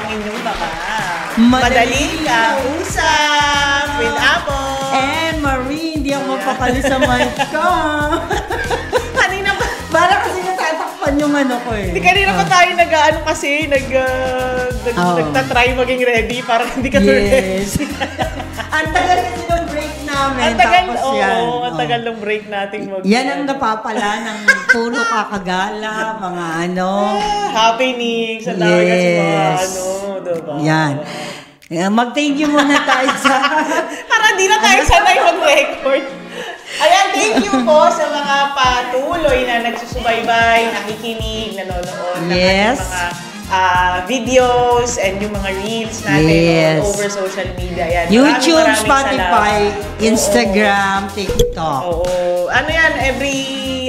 ang inyong mga madaling kausap with Apple. And Marie, hindi ako mapakali sa mic ko. Kanina pa. Para kasi natatakpan yung ano ko eh. Hindi kanina pa tayo nagtatry maging ready para hindi ka ready. Ang tagal kasi ng break namin. Ang tagal, ang tagal ng break natin yan ang napapala ng puro kakagala, mga happening, sa tawag kasi mga diba? Yan. Mag-thank you muna tayo sa... Para di na tayo sanay mag-record. Ayan, thank you po sa mga patuloy na nagsusubaybay, nakikinig, nanonood ng ating mga videos and yung mga reels natin all over social media. Ayan, YouTube, Spotify, Instagram, TikTok. Oo. Ano yan, every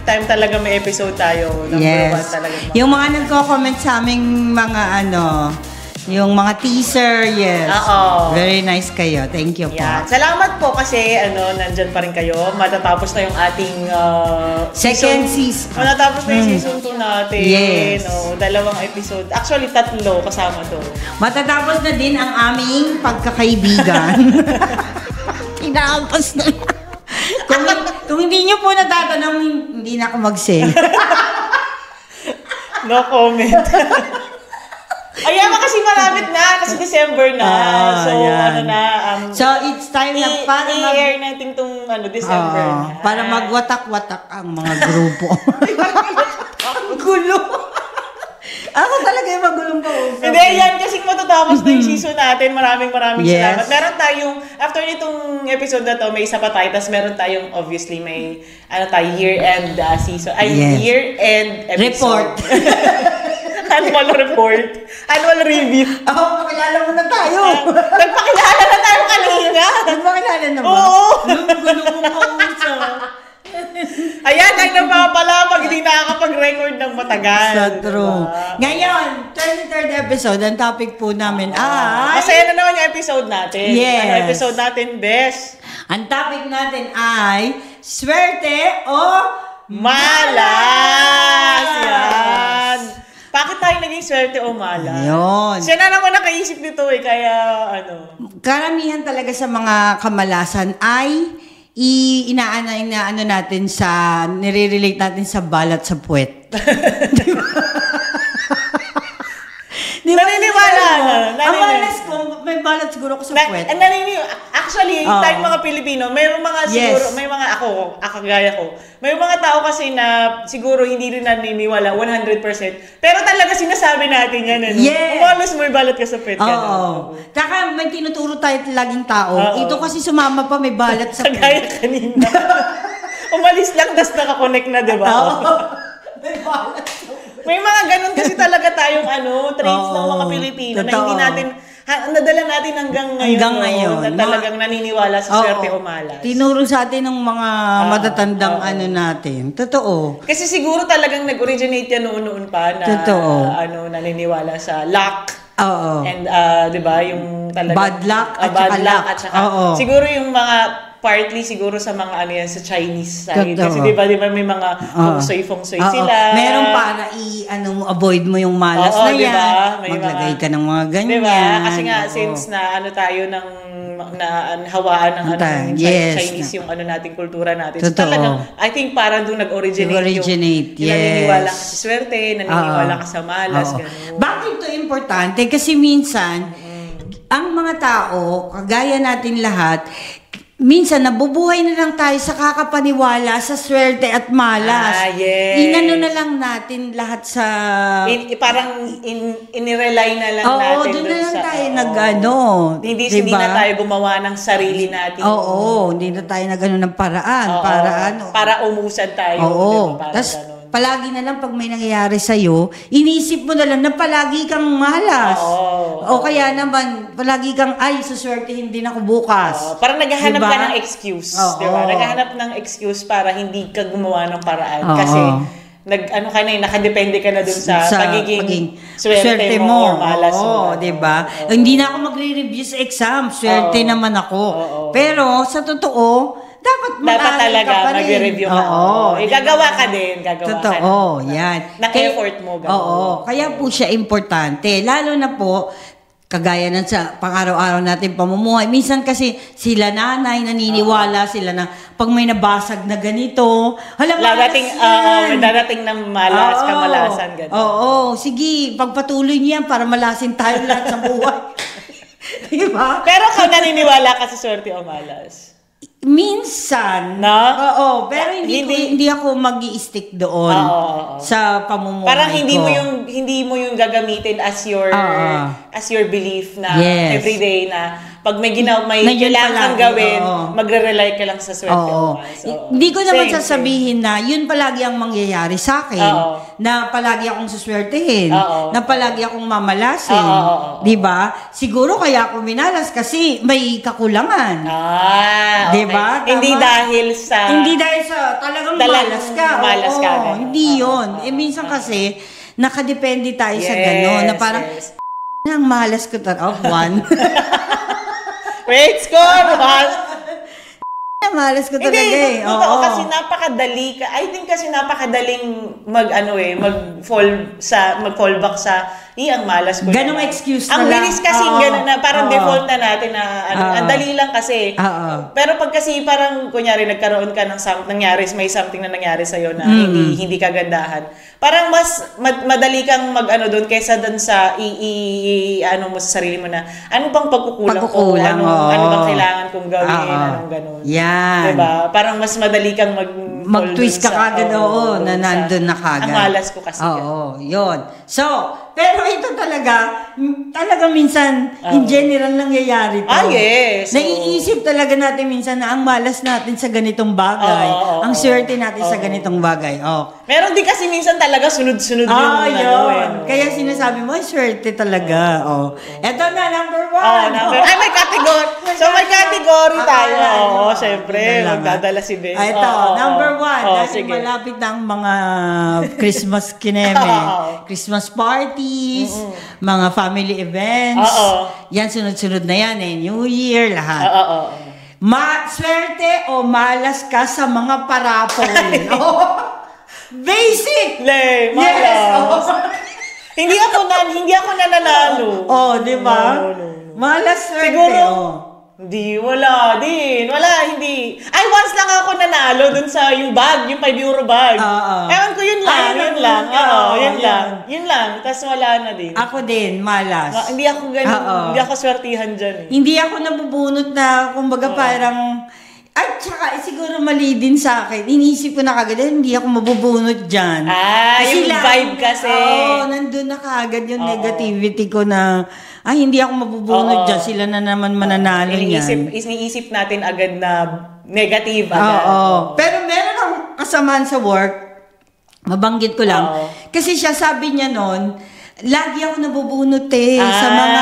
time talaga may episode tayo. Number one talaga. Yung mga nagko-comment sa aming mga yung mga teaser, very nice kayo. Thank you po. Yeah. Salamat po kasi nandyan pa rin kayo. Matatapos na yung ating second season. Matatapos na yung season 2 natin. Yes. 2 episode. Actually, 3 kasama to. Matatapos na din ang aming pagkakaibigan. Tinapos na. Kung hindi nyo po natatanong, hindi na ako mag-say. No comment. Ayan, kasi malapit na. Kasi December na. So, it's time na para i-air natin itong December na. Para magwatak-watak ang mga grupo. Gulo. Ako talaga yung magulong kausap. Hindi, yan. Kasi matatapos na yung season natin. Maraming salamat. Meron tayong, after nitong episode na to, may isa pa tayo. Tapos meron tayong, obviously, may, year-end season. Year-end episode. Report. Annual report. Annual review. Pakilala mo na tayo. Nagpakilala na tayo kanina. Nagpakilala na ba? Oo. Gulo mong kausap. Ayan, ay napapala pag hindi nakakapag-record ng matagal. So true. Diba? Ngayon, 23rd episode, ang topic po namin ay... Masaya na naman yung episode natin. Yes. Ano episode natin, Bes? Ang topic natin ay swerte o malas. Yan. Bakit tayo naging swerte o malas? Ayun. Siya na naman nakaisip nito kaya Karamihan talaga sa mga kamalasan ay inaano natin nire-relate natin sa balat sa puwet. Naniniwala na. Ang malas ko, may balat siguro ko sa puwet. Actually, tayong mga Pilipino, may mga siguro, may mga kagaya ko, may mga tao kasi na siguro hindi rin naniniwala 100%. Pero talaga sinasabi natin yan. Umalos mo, may balat ka sa puwet. Oo. Tsaka may tinuturo tayo laging tao. Ito kasi sumama pa, may balat sa puwet. Kagaya kanina. Umalis lang, tas nakakonect na, di ba? May balat. May mga ganun kasi talaga tayong traits ng mga Pilipino na hindi natin, nadala natin hanggang ngayon. Na talagang naniniwala sa swerte o malas. Tinuro sa atin ng mga matatandang natin. Totoo. Kasi siguro talagang nag-originate yan noon pa na naniniwala sa luck. Oo. And, di ba, yung talagang... Bad luck at saka siguro yung mga... Partly siguro sa mga sa Chinese side. Kasi di ba may mga feng shui sila. Meron para avoid mo yung malas na yan. Diba? Maglagay ka ng mga ganyan. Diba? Kasi nga, since na tayo ng hawaan ng Chinese yung nating kultura natin. So talagang, I think parang doon nag-originate yung naniniwala ka sa swerte, naniniwala ka sa malas. Bakit ito importante? Kasi minsan, ang mga tao, kagaya natin lahat, minsan, nabubuhay na lang tayo sa kakapaniwala, sa swerte at malas. Inano na lang natin lahat sa... parang inirely na lang natin. Oo, doon na lang tayo Hindi na tayo gumawa ng sarili natin. Hindi na tayo ng paraan. Para umusad tayo. Tapos, palagi na lang pag may nangyayari sa'yo, inisip mo na lang na palagi kang malas. O kaya naman, palagi kang, suswertehin din ako bukas. Parang naghahanap ka ng excuse. Diba? Naghahanap ng excuse para hindi ka gumawa ng paraan. Kasi, nakadepende ka na dun sa pagiging swerte mo or malas mo. Diba? Hindi na ako magre-review sa exam. Swerte naman ako. Pero, sa totoo, dapat dapat talaga ka pa rin. mag-review ka. Oo. Gagawa ka din. Gagawa Totoo, ka din. yan. Na-effort mo. Gano'n. Oo, kaya po siya importante. Lalo na po, kagaya ng sa pang-araw-araw natin pamumuhay. Minsan kasi sila nanay naniniwala sila na pag may nabasag na ganito, dadating ng malas, kamalasan, gano'n. Oo, sige, pagpatuloy niyo yan para malasin tayo lahat sa buhay. Diba? Pero kung naniniwala ka sa swerte o malas? Minsan. Na? Oo, pero hindi ako mag-i-stick doon sa pamumuhay parang ko. hindi mo yung gagamitin as your belief na everyday na pag may kailangan kang gawin, magre-rely ka lang sa swerte mo. Hindi ko naman sasabihin na yun palagi ang mangyayari sa akin. Na palagi akong suswertehin. Na palagi akong mamalasin. Diba? Siguro kaya ako minalas kasi may kakulangan. Okay. Diba? Hindi dahil sa talagang malas ka. Malas ka. Hindi yun. Minsan kasi, nakadepende tayo sa gano'n. Na parang, ang malas ko one. Wait, score! Malas ko talaga Totoo, kasi napakadali ka. I think kasi napakadaling mag-fall back sa ang malas ko. Ganong excuse na lang. Ang bilis kasi gano'n na parang default na natin na ang dali lang kasi. Pero pag kasi parang kunyari nagkaroon ka ng may something na nangyari sa'yo na hindi kagandahan. Parang mas madali kang doon kaysa doon sa mo sa sarili mo na ano bang pagkukulang ko? Ano bang kailangan kong gawin? Anong gano'n. Yan. Diba? Parang mas madali kang mag-twist ka kagad na nandun na kagad. Ang malas ko kasi. Yun. So, pero ito talaga minsan, in general nangyayari to. Yes. Naiisip talaga natin minsan na ang malas natin sa ganitong bagay. Ang swerte natin sa ganitong bagay. Meron din kasi minsan talaga sunod-sunod yun. Kaya sinasabi mo, swerte talaga. Ito na, number 1. May category. So, may category tayo. Syempre, magdadala si Bes. Ito, number 1. Dahil malapit na ang mga Christmas kineme. Christmas parties, mga family events. Yan, sunod-sunod na yan New Year, lahat. Swerte o malas ka sa mga parapol? Basic! Malas. Hindi ako nananalo. Di ba? Malas swerte. Siguro, hindi. Ay, once lang ako nanalo dun sa yung bag, yung 5 euro bag. Ewan ko, yun lang. Tapos wala na din. Ako din, malas. Hindi ako hindi ako swertihan dyan. Hindi ako nabubunot na, kumbaga parang, at saka siguro mali din sa akin. Iniisip ko na kagad, hindi ako mabubunot dyan. Yung vibe kasi. Nandun na kagad yung negativity ko na, hindi ako mabubunot dyan. Sila na naman mananalo niyan. Iniisip natin agad na negative agad. Pero meron akong kasamaan sa work, mabanggit ko lang. Kasi siya sabi niya noon, lagi ako nabubunot sa mga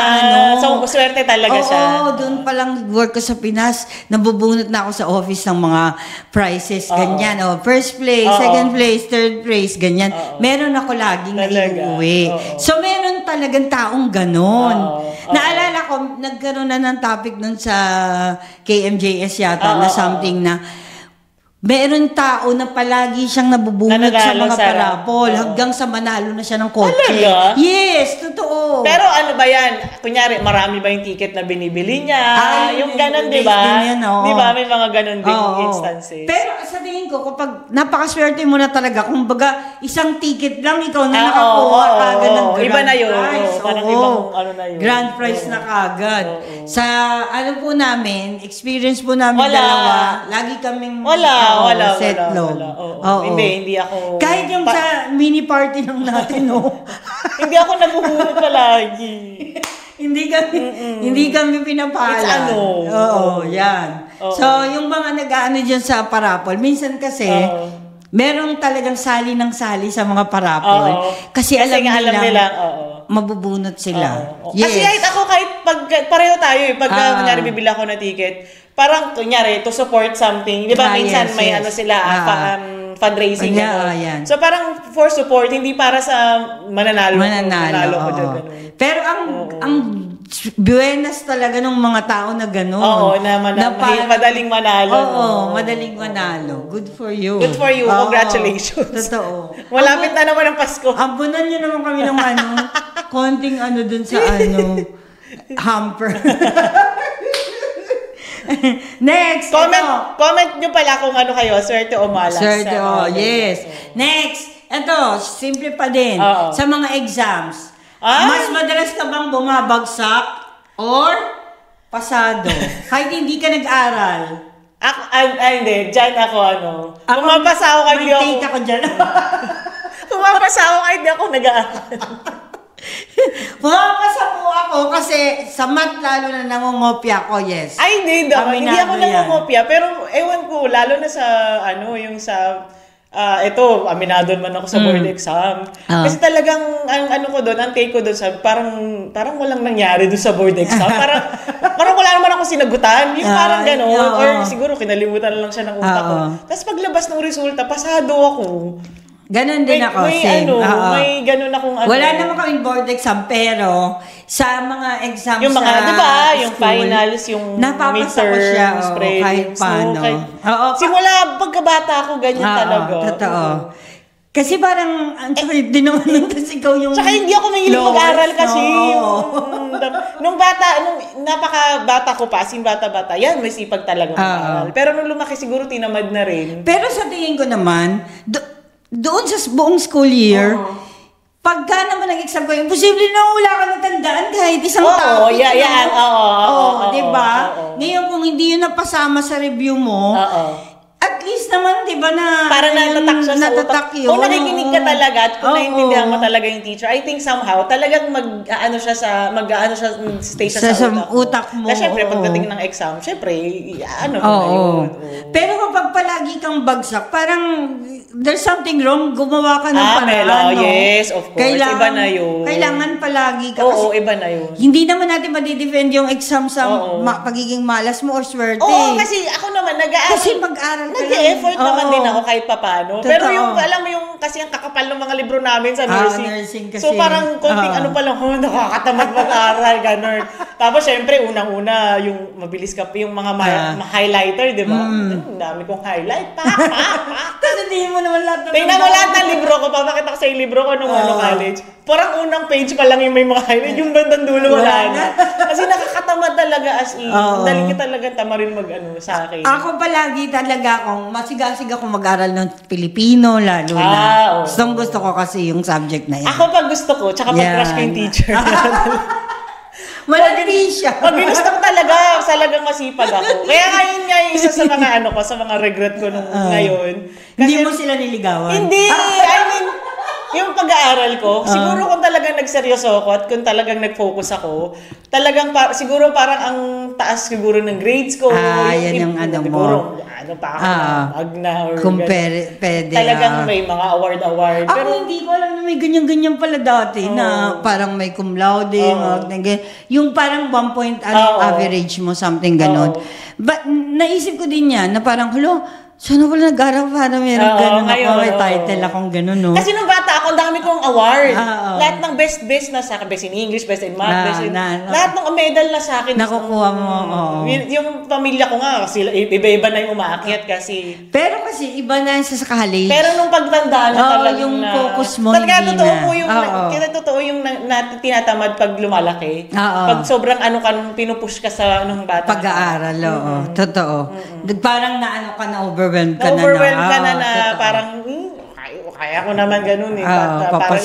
So, swerte talaga siya. Doon pa lang work ko sa Pinas, nabubunot na ako sa office ng mga prizes, ganyan. First place, second place, third place, ganyan. Meron ako laging naiuwi. So, meron talagang taong ganon. Naalala ko, nagkaroon na ng topic nun sa KMJS yata na something na meron tao na palagi siyang nabubunot sa mga parapol hanggang sa manalo na siya ng kotse. Talaga? Yes, totoo. Pero ano ba yan? Kunyari, marami ba yung ticket na binibili niya? Yung ganon, di ba? Di ba? May mga ganon din instances. Pero sa tingin ko, kapag napakaswerte mo na talaga, kumbaga, isang ticket lang, ikaw na nakakuha kagad ng grand iba na yun. prize. Parang ibang na yun. Grand prize na kagad. Sa po namin, experience po namin dalawa, lagi kaming wala. Hindi ako. Kahit yung sa mini party lang natin, hindi ako nabuhunot palagi. Hindi kami pinapala. It's yan. So, yung mga nag-aano dyan sa parapol, minsan kasi, merong talagang sali ng sali sa mga parapol. Kasi alam nila, mabubunot sila. Yes. Kasi kahit pareho tayo pag kunyari bibili ako ng ticket, parang kunyari to support something, di ba minsan may sila fundraising. So parang for support, hindi para sa mananalo ko dyan. Pero ang buenas talaga ng mga tao na gano'n. Oo, madaling manalo. Oo, madaling manalo. Good for you. Good for you. Congratulations. Totoo. Malapit na naman ang Pasko. Ampunan nyo naman kami ng konting dun sa hamper. Next. Comment nyo pala kung ano kayo, swerte o malas. Swerte yes. Next. Ito, simple pa din. Sa mga exams. Mas madalas ka bang bumabagsak or pasado? Kahit hindi ka nag-aral. Hindi. Diyan ako, Pumapasa ako kahit hindi ako. May take ako dyan. Pumapasa ako kahit hindi ako nag-aaral. Pumapasa po ako kasi sa math lalo na nangungopia ko, yes. Ay, hindi ako nangungopia. Pero ewan ko, lalo na sa, yung sa... ito, aminado naman ako sa board exam. Kasi talagang, ang take ko doon, parang walang nangyari doon sa board exam. Parang wala naman ako sinagutan. Yung parang gano'n. Or siguro kinalimutan lang siya ng utak ko. Tapos paglabas ng resulta, pasado ako. Ganon din ako. May ganon akong Wala naman kaming board exam, pero sa mga exams yung mga, sa di ba, yung school, finals, yung napapasa ko siya, kahit paano. Simula pagkabata ako, ganyan talaga. Totoo. Kasi parang, ang sakit din naman nun kasi ikaw yung Tsaka hindi ako mahilig mag-aral kasi. Nung napaka-bata ko pa, bata-bata, yan, may sipag talaga mag-aral. Pero nung lumaki, siguro tinamad na rin. Pero sa tingin ko naman, doon sa buong school year, pagka naman nag-exam ko, imposible na wala ka natandaan kahit isang topic. Oo, diba? Ngayon, kung hindi yun napasama sa review mo, at least naman, di ba, na parang natatak siya sa utak. Yun. Kung nakikinig ka talaga at kung naiintindihan mo talaga yung teacher, I think somehow, talagang stay siya sa utak mo. Kasi syempre, pagdating ng exam, syempre, yun. Pero kapag palagi kang bagsak, parang there's something wrong, gumawa ka ng paraan. Yes, of course. Iba na yun. Kailangan palagi ka. Oo, iba na yun. Hindi naman natin madidefend yung exam sa pagiging malas mo or swerte. Oo, kasi ako naman, kasi mag-aral ka lang. Nag-e-effort naman din ako kahit papano. Pero yung, alam mo yung, kasi ang kakapal ng mga libro namin sa nursing. Kasi. So parang konting nakakatamad mag-aral, gano'n. Tapos syempre, unang-una, yung mabilis ka, yung mga highlighter, di ba? Ang dami kong highlight. Tapos hindi mo naman lahat tingnan mo lahat ng libro ko. Papakita ko sa yung libro ko nung college. Parang unang page pa lang yung may mga highlight. Yung bandang dulo, wala na. Kasi nakakatamad talaga as in. Dali ka talaga tamarin sa akin. Ako palagi talaga akong masigasig ako mag-aral ng Pilipino, lalo na. Gusto ko kasi yung subject na yan. Ako pag gusto ko, tsaka pag crush ko yung teacher. Malandi siya. Pag ginusto ko talagang masipag ako. Kaya ngayon nga yung isa sa mga sa mga regret ko nung ngayon. Hindi mo sila niligawan? Hindi! I mean, yung pag-aaral ko, siguro kung talagang nagseryoso ako at kung talagang nag-focus ako, talagang siguro parang ang taas siguro ng grades ko. Yan yung mo. Magna or pwede. Talagang may mga award. Ako pero hindi ko alam na may ganyan-ganyan pala dati na parang may cum laude, yung parang 1 point average mo, something ganon. But naisip ko din yan na parang, sana wala nag-aral para meron ganun ako, may title akong ganun, no? Kasi nung bata ako, ang dami kong award. Lahat ng best na sa akin, best in English, best in math, lahat ng medal na sa akin. Nakukuha mo, Yung pamilya ko nga, kasi iba-iba na yung umaakyat kasi. Pero kasi iba na sa college. Pero nung pagtanda na talagang yung focus mo, talaga totoo yung tinatamad pag lumalaki. Pag sobrang pinupush ka sa nung bata. Pag-aaral, totoo. Parang ka na overwhelmed ka na parang kaya ko naman ganun parang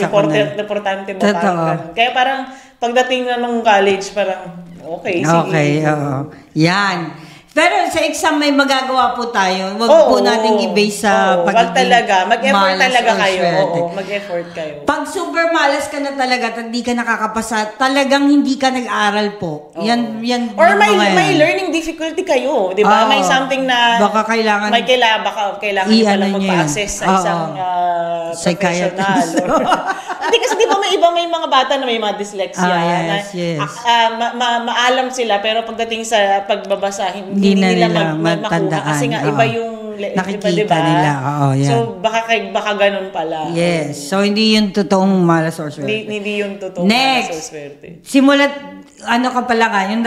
importante mo parang kaya parang pagdating na ng college parang okay sige. Yan. Pero sa exam may magagawa po tayo. Huwag po natin i-base sa pagiging mag-effort talaga kayo. Swerte. Mag-effort kayo. Pag super malas ka na talaga at hindi ka nakakapasa, talagang hindi ka nag-aral po. Yan. Or may learning difficulty kayo, di ba? May something na baka kailangan kailangan nyo palang magpa-assess sa isang professional. Hindi kasi di ba may mga bata na may mga dyslexia. Yes. Maalam sila pero pagdating sa pagbabasa, hindi nila matandaan. Kasi nga, iba yung nakikita nila. Yan. So, baka ganun pala. Yes. So, hindi yung totoong malas or swerte. Hindi yung totoong malas or swerte. ano ka pala nga, yung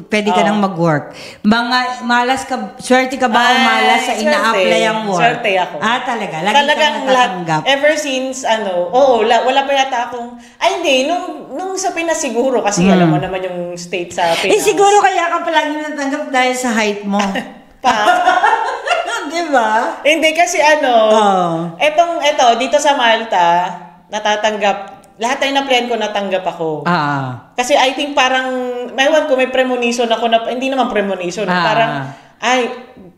pwede ka nang mag-work. Malas ka, swerte ka ba o malas sa ina-apply ang work? Swerte ako. Talaga? Lagi Talagang kang natatanggap? ever since, wala pa yata akong, hindi, nung sa Pinas siguro, kasi alam mo naman yung state sa Pinas. Siguro kaya ka palagi natanggap dahil sa height mo. Diba? Hindi, kasi dito sa Malta, natatanggap, lahat tayo na plan ko, natanggap ako. Kasi I think parang, may premonition ako na, hindi naman premonition, parang,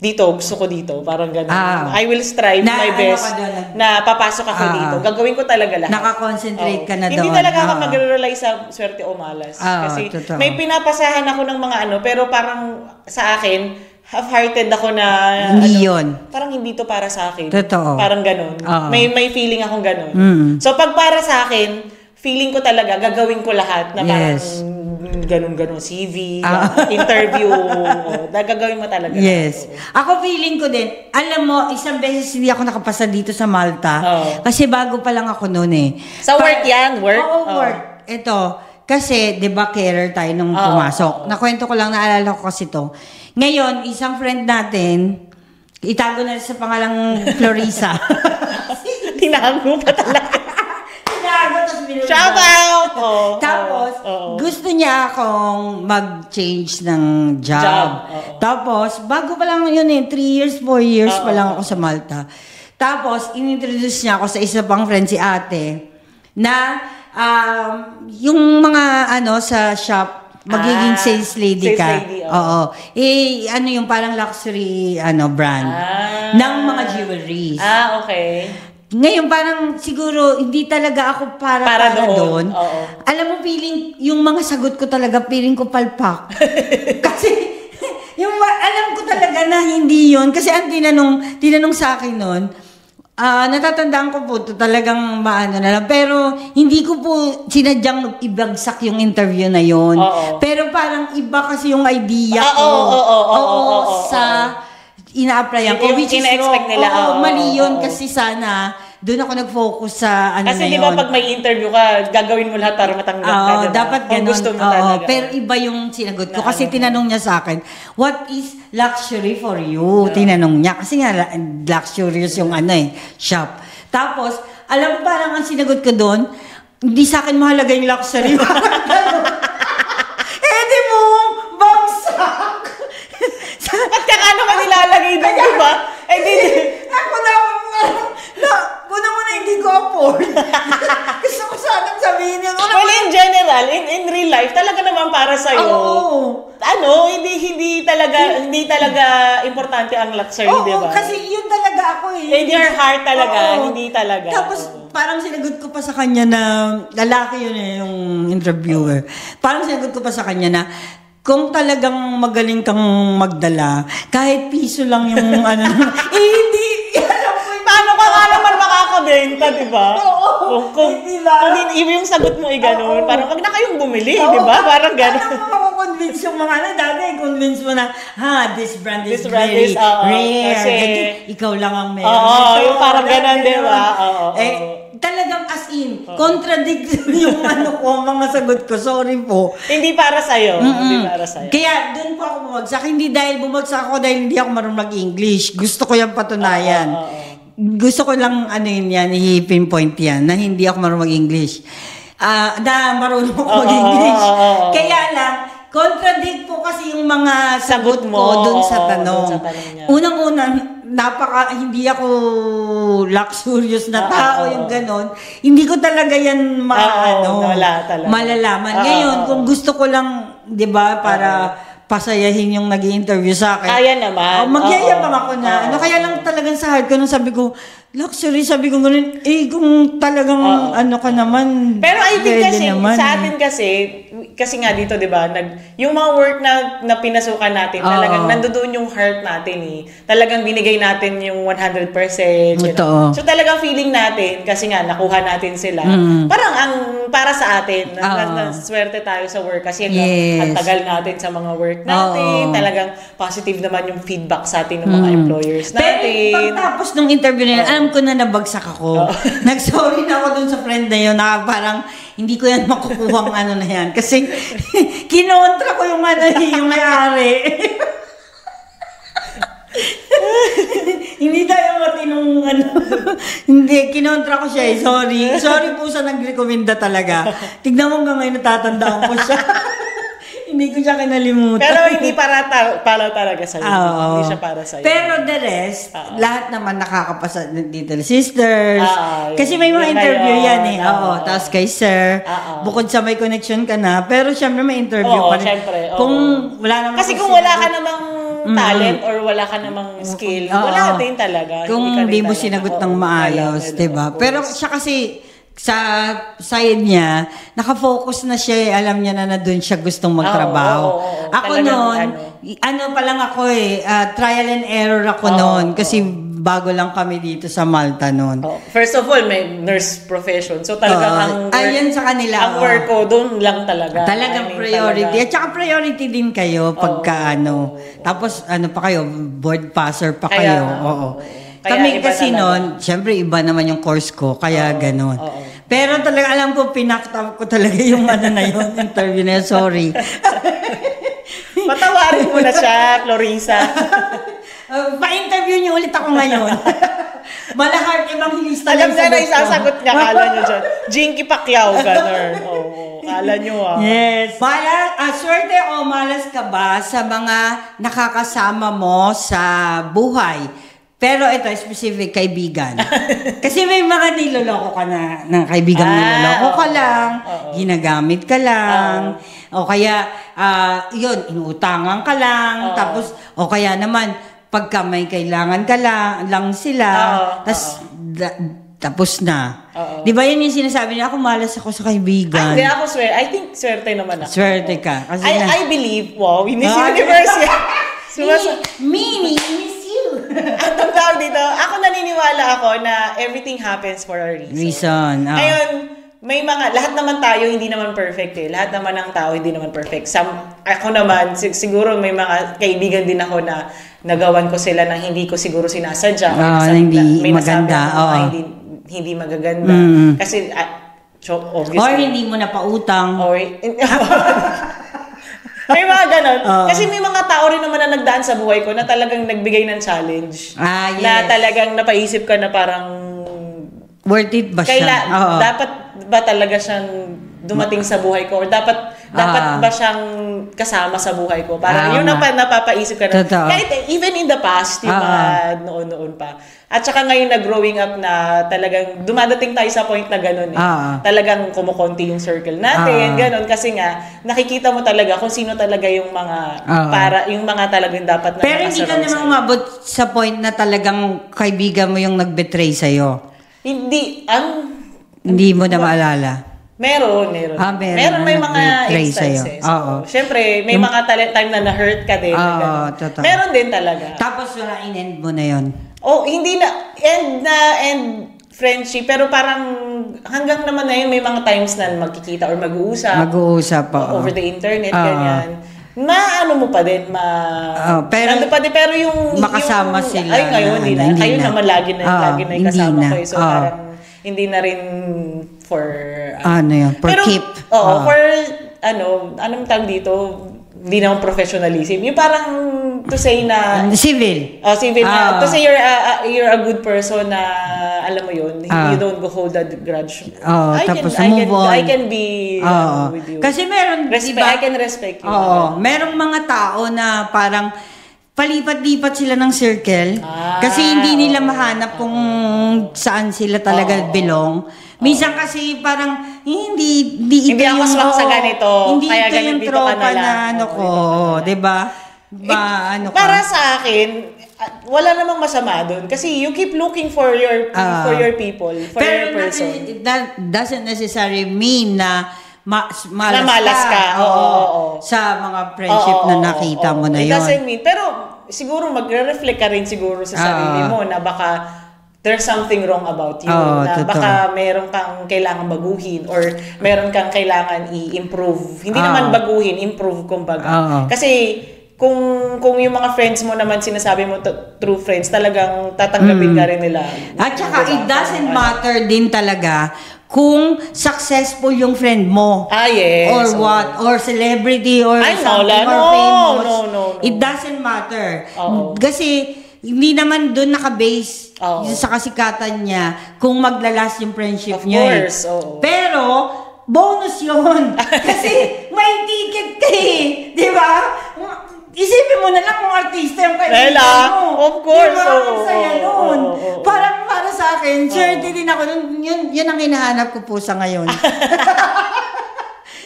dito, gusto ko dito, parang gano'n. I will strive my best na papasok ako dito. Gagawin ko talaga lahat. Nakakonsentrate ka na doon. Hindi talaga ako mag-rely sa swerte o malas. Kasi may pinapasahan ako ng mga pero parang sa akin, half-hearted ako na hindi yun. Parang hindi to para sa akin. Totoo. Parang ganun. May feeling akong ganun. So pag para sa akin, feeling ko talaga gagawin ko lahat na parang ganun CV, interview, gagawin mo talaga. Yes. Ako feeling ko din, alam mo, isang beses hindi ako nakapasa dito sa Malta kasi bago pa lang ako noon eh. Sa work yan? Work? Oo, work. Ito, kasi, di ba, carer tayo nung pumasok. Nakwento ko lang, naalala ko kasi to. Ngayon, isang friend natin, itago na sa pangalang Florisa. Tinago pa talaga. Tinago, tapos binulong. Shout out! Tapos, gusto niya akong mag-change ng job. Tapos, bago pa lang yun 3 years, 4 years pa lang ako sa Malta. Tapos, inintroduce niya ako sa isa pang friend, si ate, na yung mga sa shop, magiging sales lady ka. Oo. Yung parang luxury brand ng mga jewelries. Okay. Ngayon parang siguro hindi talaga ako para doon. Alam mo, feeling yung mga sagot ko talaga, feeling ko palpak. Kasi yung alam ko talaga na hindi yun. Kasi ang tinanong sa akin noon, natatandaan ko po talagang maano na lang. Pero hindi ko po sinadyang ibagsak yung interview na yon. Pero parang iba kasi yung idea ko. Sa ina-applyan ko. Which is ina-expect nila. Mali yun kasi sana doon ako nag-focus sa kasi di ba pag may interview ka, gagawin mo lahat para matanggap ka. Dapat ganun. Gusto mo talaga. Pero iba yung sinagot ko. Kasi tinanong niya sa akin, what is luxury for you? Tinanong niya. Kasi nga, luxurious yung shop. Tapos, alam mo parang ang sinagot ko doon, hindi sa akin mahalaga yung luxury. Di mo, bagsak! At kaka naman nilalagay doon, di ba? Ako na hindi ko afford. Gusto ko sanang sabihin yun. Well, in general, in real life, talaga naman para sa'yo. Hindi talaga importante ang luxury, di ba? Kasi yun talaga ako In your heart talaga, hindi talaga. Tapos, parang sinagot ko pa sa kanya na, lalaki yun yung interviewer. Parang sinagot ko pa sa kanya na, kung talagang magaling kang magdala, kahit piso lang yung hindi, alam mo, paano ka nga naman makakabenta, di ba? Kung yung sagot mo gano'n, parang wag na kayong bumili, di ba? Parang gano'n. Alam mo, makakonvince yung mga dati, convince mo na, this brand is very rare. Kasi, ikaw lang ang meron. Yung parang gano'n, di ba? Talagang as in, contradictory yung mga sagot ko. Sorry po. Hindi para sa'yo. Hindi para sa'yo. Kaya doon po ako bumagsak. Hindi dahil bumagsak ako dahil hindi ako marunong mag-English. Gusto ko yung patunayan. Gusto ko lang i-pinpoint yan na hindi ako marunong mag-English. Na marunong ako mag-English. Kaya lang, contradict po kasi yung mga sagot ko doon sa tanong. Unang-unang, hindi ako luxurious na tao, yung ganon. Hindi ko talaga yan malalaman. Ngayon, kung gusto ko lang, di ba, para pasayahin yung nag-i-interview sa akin. Kaya naman. Magyayabang ako na. Kaya lang talagang sa heart ko nung sabi ko, luxury, sabi ko ganun, kung talagang ka naman. Pero I think kasi, naman, sa atin kasi nga dito, di ba, yung mga work na pinasukan natin, talagang nandoon yung heart natin Talagang binigay natin yung 100%. So talagang feeling natin, kasi nga, nakuha natin sila. Parang para sa atin, swerte tayo sa work kasi ang tagal natin sa mga work natin. Talagang positive naman yung feedback sa atin ng mga employers natin. Pero pagtapos ng interview na yun, alam ko na nabagsak ako. Nag-sorry na ako dun sa friend na yun na parang hindi ko yan makukuha ang ano na yan. Kasi kinontra ko yung yung may-ari. Hindi tayo matinong Hindi, kinontra ko siya eh. Sorry. Sorry po sa nag-recommenda talaga. Tignan mo hanggang ngayon natatandaan ko siya. Hindi ko siya kinalimutan. Pero hindi para talaga sa'yo. Hindi siya para sa'yo. Pero the rest, lahat naman nakakapasa. Little Sisters. Kasi may mga interview yan eh. Tapos kay Sir. Bukod sa may connection ka na. Pero syempre may interview pa rin. Syempre. Kung wala naman. Kasi kung wala ka namang talent or wala ka namang skill, wala din talaga. Kung hindi mo sinagot ng maayos, diba? Pero siya kasi, sa side niya, nakafocus na siya eh. Alam niya na doon siya gustong magtrabaho. Ako noon, ano pa lang ako eh, trial and error ako noon. Kasi bago lang kami dito sa Malta noon. First of all, may nurse profession. So talagang ayun sa kanila. Ang work ko, doon lang talaga. Talagang priority. At saka priority din kayo pagka Tapos ano pa kayo, board passer pa kayo. Kami kasi noon, syempre iba naman yung course ko, kaya ganon. Pero talaga alam ko, pinakta ko talaga yung na yun, interview na yun, sorry. Patawarin mo na siya, Florisa. Pa-interview niyo ulit ako ngayon. Malahart evangelista lang alam na isasagot niya, kala niyo dyan. Jinky Pacquiao, ganun. Kala niyo Yes. Swerte o malas ka ba sa mga nakakasama mo sa buhay? Pero ito, specific kaibigan. Kasi may mga niloloko ka na ng kaibigan niloloko ka lang, ginagamit ka lang, o kaya, yun, inuutangan ka lang, tapos, o kaya naman, pagka may kailangan ka lang sila, tapos na. Di ba yan yung sinasabi niya, ako malas ako sa kaibigan. Hindi ako swerte. I think swerte naman ako. Swerte ka. Kasi I believe, Miss Universe yan. Mini, Ang tawag dito, ako naniniwala ako na everything happens for a reason. Ngayon, may lahat naman tayo hindi naman perfect eh. Lahat naman ng tao hindi naman perfect. Ako naman, siguro may mga kaibigan din ako na nagawan ko sila nang hindi ko siguro sinasadya. Hindi maganda. Hindi magaganda. Kasi, obviously. Or hindi mo na pautang. May mga ganon. Kasi may mga tao rin naman na nagdaan sa buhay ko na talagang nagbigay ng challenge. Yes. Na talagang napaisip ka na parang worth it ba siya? Dapat ba talaga siyang dumating sa buhay ko? Or dapat ba siyang kasama sa buhay ko? Parang yun na napapaisip ka na. Kahit even in the past, noon pa. At saka ngayon na growing up na talagang dumadating tayo sa point na gano'n eh. Talagang kumukonti yung circle natin, gano'n. Kasi nga, nakikita mo talaga kung sino talaga yung mga, yung mga talagang dapat na pero hindi ka naman umabot sa point na talagang kaibigan mo yung nag-betray sa'yo? Hindi mo na maalala? Meron. May mga instances. Siyempre, may mga time na na-hurt ka din. Meron din talaga. Tapos wala in-end mo na yon. Hindi na end friendship, pero parang hanggang naman na yun, may mga times na magkikita or mag-uusap over the internet, ganyan. Maano mo pa din, pero yung makasama sila. Ay, ngayon, hindi na. Kayo naman lagi na kasama ko. So, parang hindi na rin for keep. Anong tawag dito? Hindi naman professionalism. Yung parang to say na civil. Civil na to say you're a good person na alam mo yun, you don't go hold a grudge. I can be with you. Kasi meron, diba? I can respect you. Merong mga tao na parang palipat-lipat sila ng circle kasi hindi nila mahanap kung saan sila talaga belong. Minsan kasi parang hindi ako swak sa ganito. Hindi kaya ito yung tropa na diba? Para sa akin, wala namang masama doon kasi you keep looking for your people, for your person. That doesn't necessarily mean na malas ka. Sa mga friendship na nakita mo na yun. It doesn't mean. Pero siguro magre-reflect ka rin siguro sa sarili mo na baka there's something wrong about you. Na baka meron kang kailangan baguhin or meron kang kailangan i-improve. Hindi naman baguhin, improve kumbaga. Kasi kung yung mga friends mo naman sinasabi mo true friends, talagang tatanggapin ka rin nila. At saka it doesn't matter din talaga kung successful yung friend mo. Yes. Or what? Or celebrity or Ay, something or no, famous. no. It doesn't matter. Oo. Kasi hindi naman doon nakabase Oo. sa kasikatan niya kung maglalas yung friendship Of niya. course, oo. Pero, bonus yun. Kasi may ticket ka eh. Di ba? Isipin mo na lang kung artista yung kaibigan mo. Of course. Diba? Ang saya nun. Oo. Parang para sa akin, swerte din ako. Yun ang hinahanap ko po sa ngayon.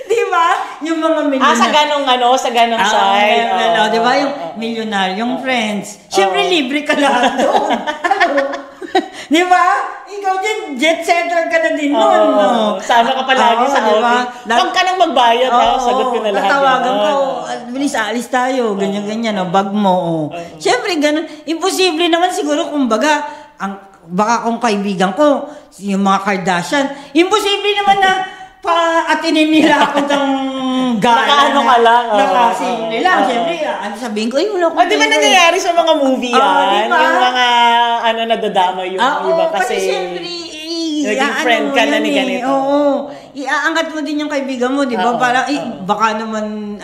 Di ba? Yung mga milyonar. Sa ganong side. Di ba? Yung milyonaryong friends. Siyempre, libre ka lahat doon. Di ba? Ikaw din, jet setter ka na din noon. No? Sama ka palagi sa outing. Huwag ka nang magbayad, sagot ko na lahat. Tatawagan ko, bilis, alis tayo, ganyan-ganyan, bag mo. Siyempre, ganun. Imposible naman siguro, kumbaga, baka kung kaibigan ko, yung mga Kardashian, imposible naman na pa-atinin nila ako ng gala. Nakaano ka lang. Nakasing nila. Siyempre, sabihin ko, wala ko. Di ba nangyayari sa mga movie yan? Diba? Yung mga, nadadama yung iba kasi siyempre, naging friend ka na ni ganito. Oo. Iaangat mo din yung kaibigan mo, di ba? Parang, baka naman,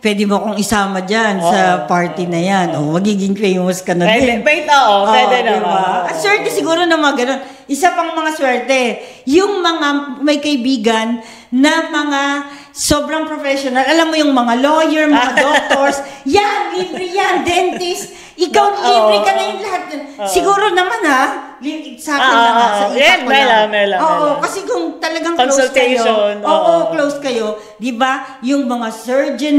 pwede mo akong isama dyan sa party na yan. Magiging famous ka na din. Pwede naman. Diba? At swerte siguro na mga ganun. Isa pang mga swerte, yung mga may kaibigan na mga sobrang professional. Alam mo yung mga lawyer, mga doctors, yan, libre yan, dentist. Ikaw, libre ka na yung lahat. Siguro naman sa akin lang sa itak ko lang. Oo, kasi kung talagang close kayo, close kayo, di ba, yung mga surgeon,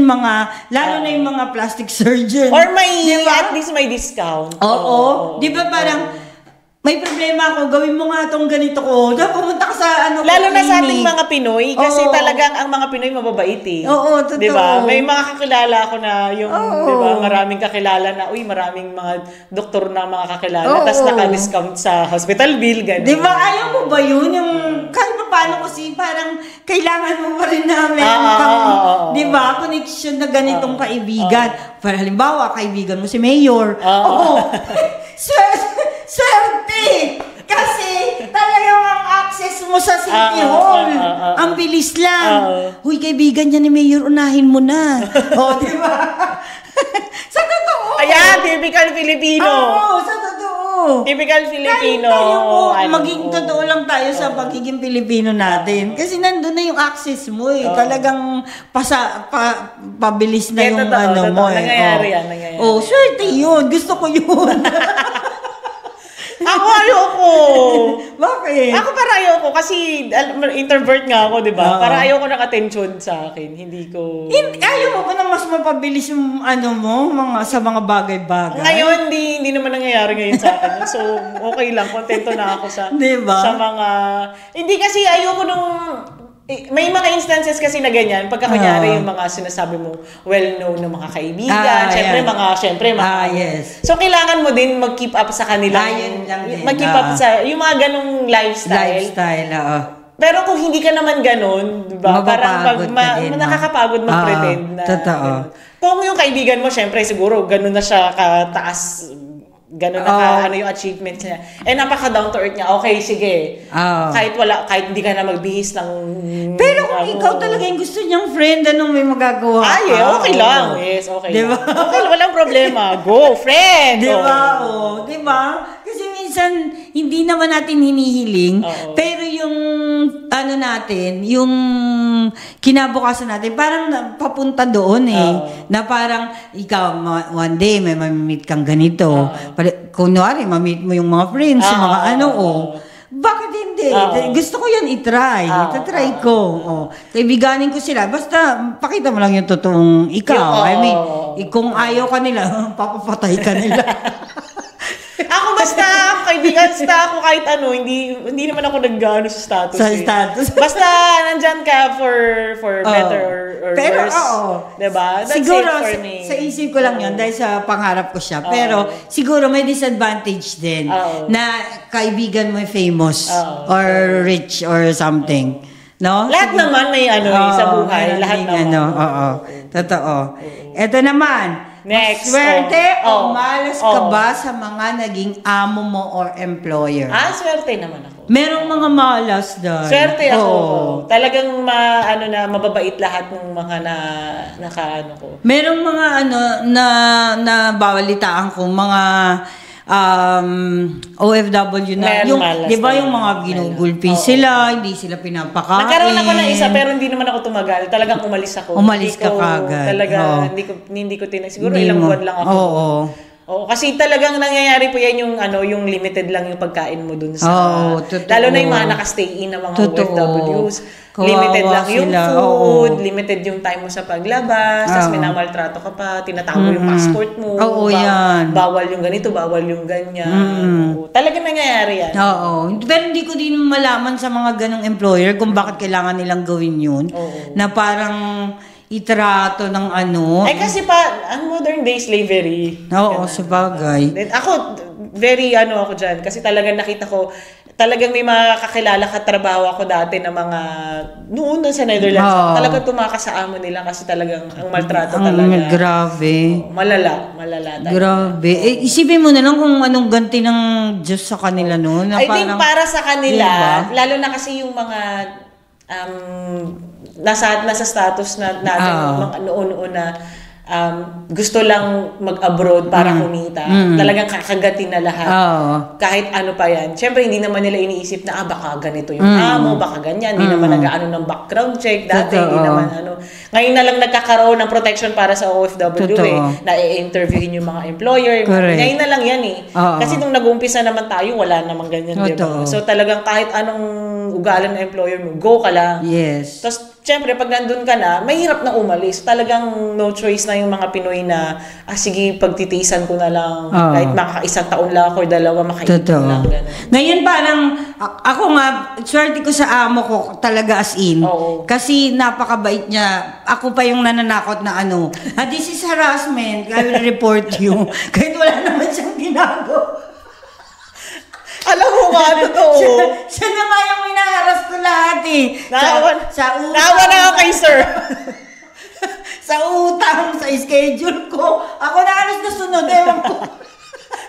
lalo na yung mga plastic surgeon. Or at least may discount. Oo. Di ba parang, may problema ako, gawin mo nga itong ganito ko. Dapat pumunta ka sa lalo na sa ating mga Pinoy, kasi talagang ang mga Pinoy mababait eh. Oo, totoo. Diba? May mga kakilala ako na yung, diba, maraming kakilala na, maraming mga doktor na mga kakilala, tas naka-discount sa hospital bill, gano'n. Diba, ayaw mo ba yun? Yung, kahit pa paano kasi, parang kailangan mo pa rin namin diba, connection na ganitong kaibigan. Para halimbawa, kaibigan mo si Mayor. Swerte! Kasi talagang ang access mo sa City Hall. Ang bilis lang. Huy, kaibigan niya ni Mayor, unahin mo na. Di ba? Sa totoo. Ayan, typical Filipino. Sa totoo. Typical Filipino. Maging totoo lang tayo sa pagiging Pilipino natin. Kasi nandun na yung access mo eh. Talagang pabilis na yung mo eh. Nangyayari yan. Swerte yun. Gusto ko yun. Ako ayoko. Bakit? Ako para ayoko kasi introvert nga ako, di ba? Para ayoko ng attention sa akin. Hindi ko... Ayaw mo ba na mas mapabilis yung sa mga bagay-bagay? Ngayon, hindi naman nangyayari ngayon sa akin. So, okay lang. Kontento na ako sa mga... Hindi kasi ayoko nung... May mga instances kasi na ganyan, pagka kunyari yung mga sinasabi mo well-known na mga kaibigan, syempre mga yes. So kailangan mo din mag-keep up sa kanila. Mag-keep up sa yung mga ganong lifestyle. Pero kung hindi ka naman ganon, diba? Parang nakakapagod mag-pretend na. Totoo. Kung yung kaibigan mo, syempre siguro ganon na siya kataas, ganun na yung achievements niya. Napaka down to earth niya. Okay, sige. Kahit hindi ka na magbihis ng... Pero kung ikaw talaga yung gusto niyang friend, anong may magagawa? Okay lang. Yes, okay diba? lang. Okay, walang problema. Go, friend! Diba? Diba? Kasi minsan, hindi naman natin hinihiling, pero yung yung kinabukasan natin, parang papunta doon na parang, ikaw, one day, may mamimit kang ganito. Kunwari, mamit mo yung mga friends, mga bakit hindi? Gusto ko yan itry. Itatry ko. Kaibiganin ko sila. Basta, pakita mo lang yung totoong ikaw. I mean, kung ayaw ka nila, papapatay ka nila. Ako kaibigan, ako kahit hindi naman ako nag-ano sa status. Basta nandyan ka for better or pero, worse. Diba? That's siguro, it for me. sa isip ko lang yun, dahil sa pangarap ko siya. Pero, siguro may disadvantage din na kaibigan mo famous or rich or something. No? Lahat naman may sa buhay. Lahat naman. Totoo. Ito naman, Next. Swerte o malas ka ba sa mga naging amo mo or employer? Swerte naman ako. Merong mga malas doon. Swerte ako. Talagang mababait lahat ng mga nakaano ko. Merong mga na bawalitaan ko, mga OFW na. Yung, di ba yung mga ginugulpi sila, hindi sila pinapakain. Nagkaroon ako ng isa pero hindi naman ako tumagal. Talagang umalis ako. Umalis ka kagad. Talaga, hindi ko siguro ilang buwan lang ako. Oo, kasi talagang nangyayari po yan yung limited lang yung pagkain mo dun sa... lalo na yung mga naka-stay in na mga OFWs. Limited lang yung food, limited yung time mo sa paglabas, tapos minamaltrato ka pa, tinatago yung passport mo. Yan. Bawal yung ganito, bawal yung ganyan. Talagang nangyayari yan. Pero hindi ko din malaman sa mga ganong employer kung bakit kailangan nilang gawin yun. Na parang... itrato ng kasi ang modern day slavery. Sabagay. Ako, very ako dyan. Kasi talagang nakita ko, talagang may mga kakilala katrabaho ako dati na mga, noon sa Netherlands, talagang tumakas sa amo nila kasi talagang ang maltrato talaga. Grabe. Malala talaga. Grabe. Isipin mo na lang kung anong ganti ng Diyos sa kanila noon. I think para sa kanila, lalo na kasi yung mga nasa status na natin noon na gusto lang mag-abroad para kumita. Talagang kakagatin na lahat. Kahit ano pa yan. Siyempre, hindi naman nila iniisip na baka ganito yung amo, baka ganyan. Hindi naman nag-ano ng background check. Dati, hindi naman Ngayon na lang nagkakaroon ng protection para sa OFW na i-interviewin yung mga employer. Ngayon na lang yan Kasi nung nag-umpisa naman tayo, wala namang ganyan. Diba? So talagang kahit anong ugalan ng employer mo, go ka lang. Yes. Tapos, siyempre, pag nandun ka na, mahirap na umalis. Talagang no choice na yung mga Pinoy na, sige, pagtitiisan ko na lang. Kahit isang taon lang ako, 2, makaipon lang. Ganun. Ngayon parang, ako nga, swerte ko sa amo ko talaga as in. Kasi napakabait niya. Ako pa yung nananakot na this is harassment. I will report you. Kahit wala naman siyang ginagawa. Alam mo nga, totoo. Siya na nga yung minaharas ko lahat Naawa na ako kay sir. Sa utang, sa schedule ko. Ako na alas na sunod, ewan ko.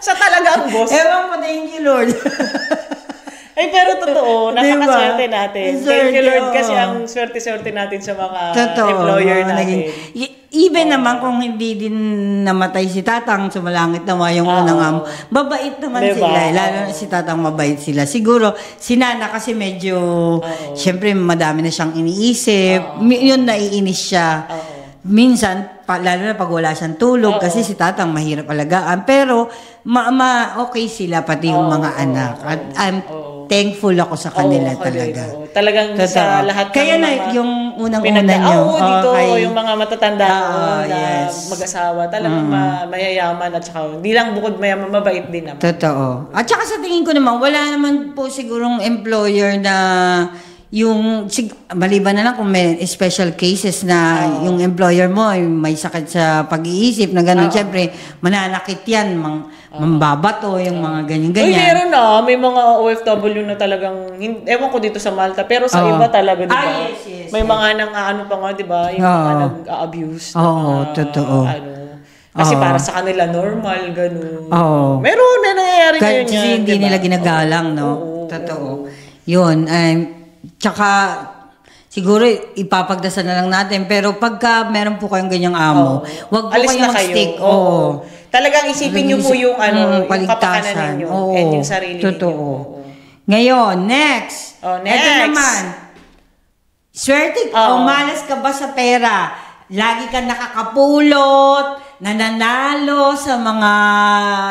Sa talaga ang boss. Ewan ko, thank you Lord. Pero totoo, napakaswerte natin. Thank you Lord kasi ang swerte-swerte natin sa mga employer natin. Even naman kung hindi din namatay si Tatang, sumalangit naman yung unang amo. Mabait naman sila. Lalo na si Tatang mabait sila. Siguro, si Nana kasi medyo, syempre madami na siyang iniisip. Yun, naiinis siya. Minsan, lalo na pag wala siyang tulog, kasi si Tatang mahirap alagaan. Pero, okay sila, pati yung mga anak. At I'm thankful ako sa kanila talaga. Talagang sa lahat kaya na yung unang-una nyo. Dito, yung mga matatanda na mag-asawa, talagang mayayaman at saka, hindi lang bukod mayaman, mabait din naman. Totoo. At saka sa tingin ko naman, wala naman po sigurong employer na maliban na lang kung may special cases na yung employer mo ay may sakit sa pag-iisip na gano'n, syempre mananakit yan, mambabato, yung mga ganyan-ganyan. Meron may mga OFW na talagang, ewan ko dito sa Malta, pero sa iba talaga, diba? Yes, may mga pa nga, diba? Yung mga nag-abuse. Totoo. Kasi para sa kanila normal, gano'n. Meron na nangyayari ngayon yan. Kasi hindi nila ginagalang, no? Totoo. Yun, tsaka, siguro ipapagdasal na lang natin. Pero pagka meron po kayong ganyang amo, wag po kayong mag-stick. Talagang isipin niyo po yung kapakanan ninyo and yung sarili ninyo. Ngayon, next. Ito naman. Swerte o malas ka ba sa pera? Lagi ka nakakapulot, nananalo sa mga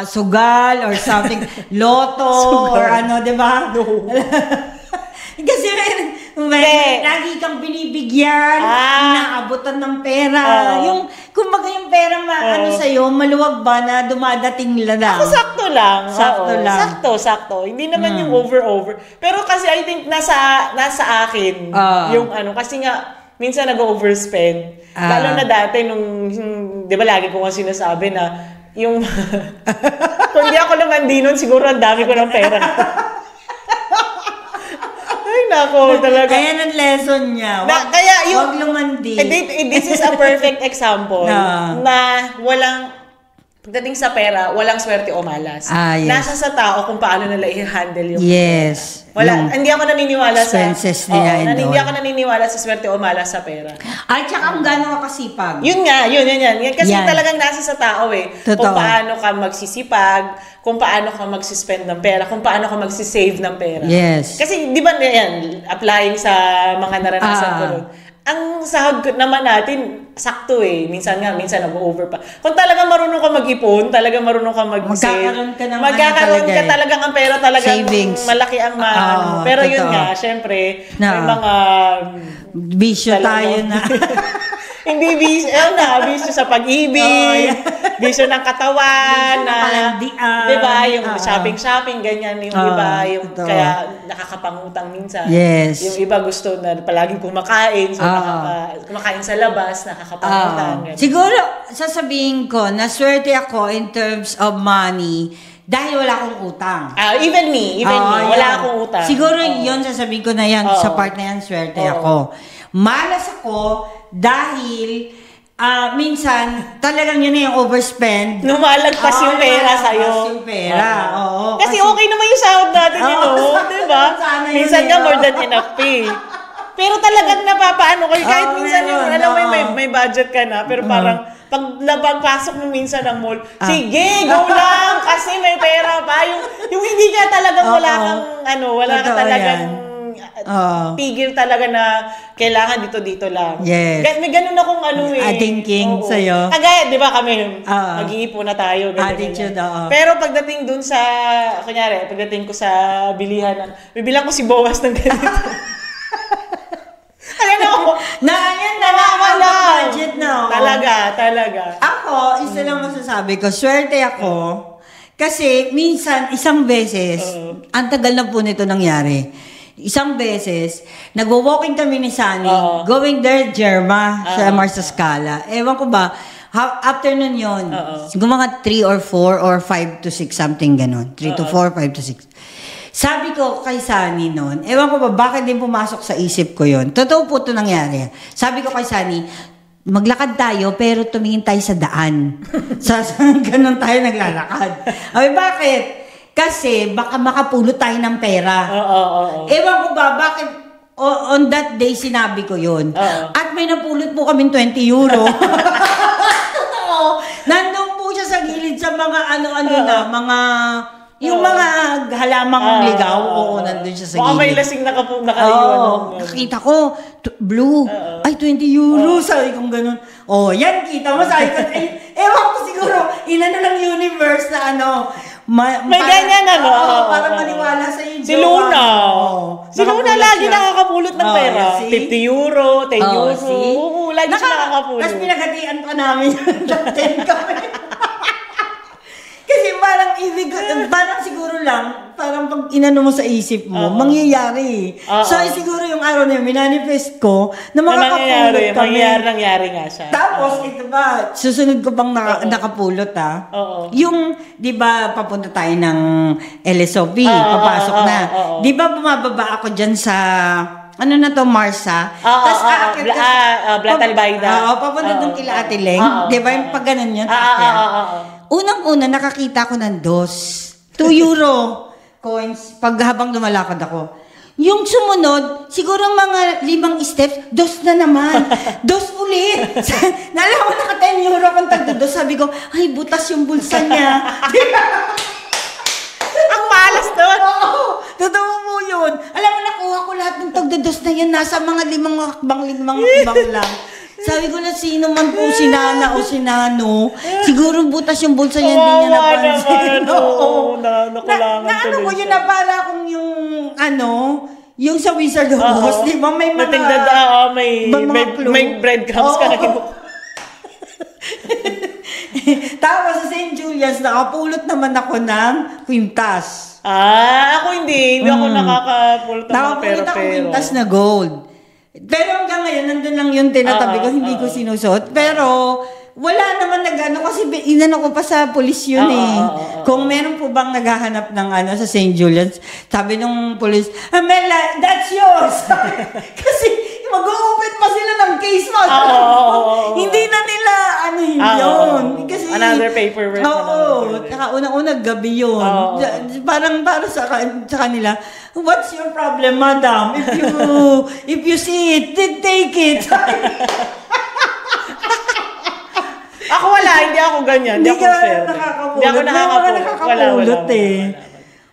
sugal or something, loto or di ba? Kasi lagi kang binibigyan, inaabutan ng pera. Kumbaga yung pera sa'yo, maluwag ba na dumadating lang? Ako sakto lang. Sakto. Hindi naman yung over. Pero kasi I think nasa akin yung kasi nga, minsan nag-overspend. Lalo na dati nung, di ba lagi ko nga sinasabi na, yung, kung di ako naman nun, siguro ang dami ko ng pera. Ay, nako, talaga. Ayan ang lesson niya. Huwag lumandi. This is a perfect example na walang pagdating sa pera, walang swerte o malas. Yes. Nasa sa tao kung paano nila i-handle yung Yes. wala, hindi ako naniniwala expenses sa nila hindi ako naniniwala sa swerte o malas sa pera. Ay, tsaka ang gano'n ka kasipag. Yun nga, yun. Kasi Yan. talagang nasa sa tao eh. Totoo. Kung paano ka magsisipag, kung paano ka magsispend ng pera, kung paano ka magsisave ng pera. Yes. Kasi di ba yan, applying sa mga naranasan ko nun. Ang sahod naman natin, sakto eh. Minsan nag-over pa. Kung talagang marunong ka mag-ipon, talagang marunong ka mag-save. Magkakaroon ka talagang ang pera talagang savings. Malaki ang pero totoo. Yun nga, syempre, may mga bisyo tayo na. Hindi bisyo, bisyo sa pag-ibig, bisyo ng katawan, diba, yung shopping, ganyan, yung iba, yung kaya nakakapangutang minsan. Yes. Yung iba gusto na palaging kumakain, so kumakain sa labas, nakakapangutang. Siguro, sasabihin ko, naswerte ako in terms of money, dahil wala akong utang. Even me, wala akong utang. Siguro yun, sasabihin ko na yan, sa part na yan, swerte ako. Malas ako, dahil minsan talagang yun na yung overspend. Lumalagpas yung pera sa'yo. Yung pera. Kasi okay naman yung sahod natin diba? Minsan nga more than enough pay. Pero talagang napapaano kayo. Kahit minsan yung, alam mo, may budget ka na, pero parang pag pasok mo minsan ng mall, sige, go lang, kasi may pera pa. Yung hindi ka talagang wala ka talagang tigil talaga na kailangan dito lang. Yes. May ganun akong thinking sa'yo. Kagaya, di ba kami, mag-iipon na tayo. Attitude, Pero pagdating dun sa, kunyari, pagdating ko sa bilihan, bibilang ko si Boas ng ganito. Ayan ako. Budget na. Talaga. Ako, isa lang masasabi ko, swerte ako. Kasi minsan, isang beses, ang tagal na po nito nangyari. Isang beses, nagwo-walking kami ni Sunny, going there, Jerma, sa Marsa Scala. Ewan ko ba, afternoon yun. Siguro mga 3 or 4 or 5 to 6, something ganon. 3 to 4, 5 to 6. Sabi ko kay Sunny noon, ewan ko ba, bakit din pumasok sa isip ko yun? Totoo po ito nangyari. Sabi ko kay Sunny, maglakad tayo pero tumingin tayo sa daan. Ganon tayo naglalakad. Ay, bakit? Kasi baka makapulot tayo ng pera. Ewan ko ba, bakit on that day sinabi ko yun. At may napulot po kami 20 euro. Totoo. Nandun po siya sa gilid sa mga mga yung mga halamang ligaw. Nandun siya sa gilid. Baka may lasing nakaiwan. Nakita ko, blue. Ay, 20 euro. Sabi kong ganun. Yan, kita mo. Sabi ko, ewan ko siguro, inano ng universe na may ganyan para maniwala sa iyo. Si Luna. Si Luna lagi nakakapulot ng pera. 50 euro, 10 euro. Lagi siya nakakapulot. Tapos pinaghatian pa namin yung 10 kami. Kasi parang siguro lang, parang pag inano mo sa isip mo, mangyayari. So siguro yung araw na yun, minanifest ko na makakapulot kami. Nangyari nga siya. Tapos, ito ba, susunod ko pang nakapulot Yung, di ba, papunta tayo ng LSOB, papasok na. Di ba, bumababa ako dyan sa, Marsa? Tapos Blatalbayda. Papunta doon kila Ate Leng. Di ba, yung pag ganun yun? Unang-una, nakakita ko ng 2 euro coins habang lumalakad ako. Yung sumunod, siguro mga 5 steps, 2 na naman. 2 ulit. Nalaman ko naka 10 euro kung tagdo-2. Sabi ko, ay, butas yung bulsa niya. Ang malas doon. Oo, totoo mo yun. Alam mo, nakuha ko lahat ng tagdo-2 na yan. Nasa mga 5 hakbang lang. Sabi ko na sino man po si Nana o si Nano, siguro butas yung bulsa niya, hindi niya napansin. Nakulangan tuloy ko yun na para kung yung sa Wizard of Oz, di ba may mga... may breadcrumbs ka na kinuha. Tapos sa St. Julian's, nakapulot naman ako ng kwintas. Ako hindi. Hindi ako nakakapulot ng mga pera-pero. Nakapulot ako kwintas na gold. Pero hanggang ngayon, nandun lang yung tinatabi ko, hindi ko sinusot. Pero, wala naman kasi inano ko pa sa polis yun Kung meron po bang naghahanap ng sa St. Julian's, sabi nung polis, Amela, that's yours! Kasi, mag-open pa sila ng case mo. Hindi na nila, yun. Kasi, another paperwork. Tsaka unang-unang gabi yun. Parang para sa kanila, what's your problem, madam? If you see it, then take it. Ako wala, hindi ako ganyan. Hindi ako fair. Hindi ako nakakapulot. Wala.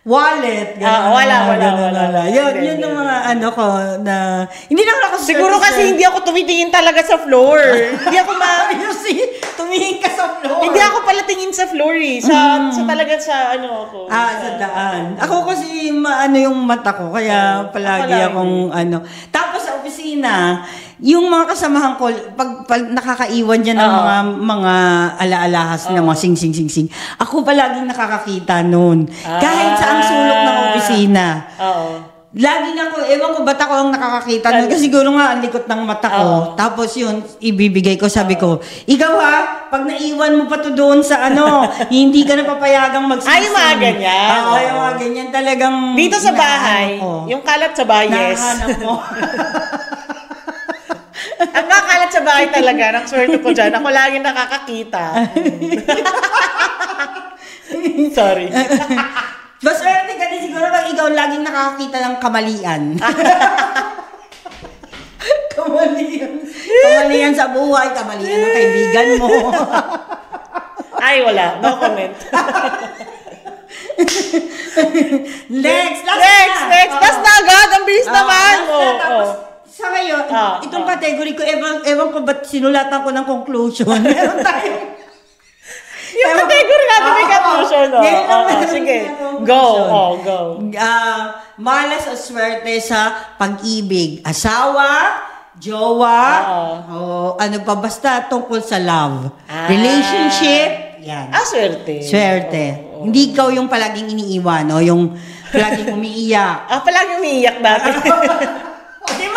Wallet. Wala. Yun yung mga ko na, hindi na ako siguro kasi hindi ako tumitingin talaga sa floor. Hindi ako tumingin ka sa floor. Hindi ako pala tingin sa floor sa talaga sa ako. Sa daan. Ako kasi yung mata ko, kaya palagi akong Tapos sa opisina, yung mga kasamahan ko, pag nakakaiwan dyan ng mga ala-alahas ng mga sing-sing-sing-sing, ako palaging nakakakita noon. Kahit sa ang sulok ng opisina. Lagi na ako, ewan ko ba't ako ang nakakakita nun. Kasi siguro nga ang likot ng mata ko. Tapos yun, ibibigay ko, sabi ko, ikaw pag naiwan mo pa to doon sa hindi ka na papayagang magsising. Ay, mga ganyan. Yung mga ganyan talagang. Dito sa bahay, yung kalat sa bahay, yes. Nahanap mo. Ang kakalat sa bahay talaga, nang swerte ko dyan, ako lagi nakakakita. Sorry. Maswerte ka din siguro pag ikaw laging nakakakita ng kamalian. Kamalian sa buhay, kamalian ng kaibigan mo. Ay, wala. No comment. Next. Last na agad. Ang bilis naman. Sa ngayon, itong category ko, ewan ko ba't sinulatan ko ng conclusion. Meron tayo. Yung category natin may conclusion. Sige. Go. Malas o swerte sa pag-ibig. Asawa, jowa, ano pa, basta tungkol sa love. Relationship, yan. Swerte. Hindi ikaw yung palaging iniiwan, yung palaging umiiyak. Palaging umiiyak dati. Hindi.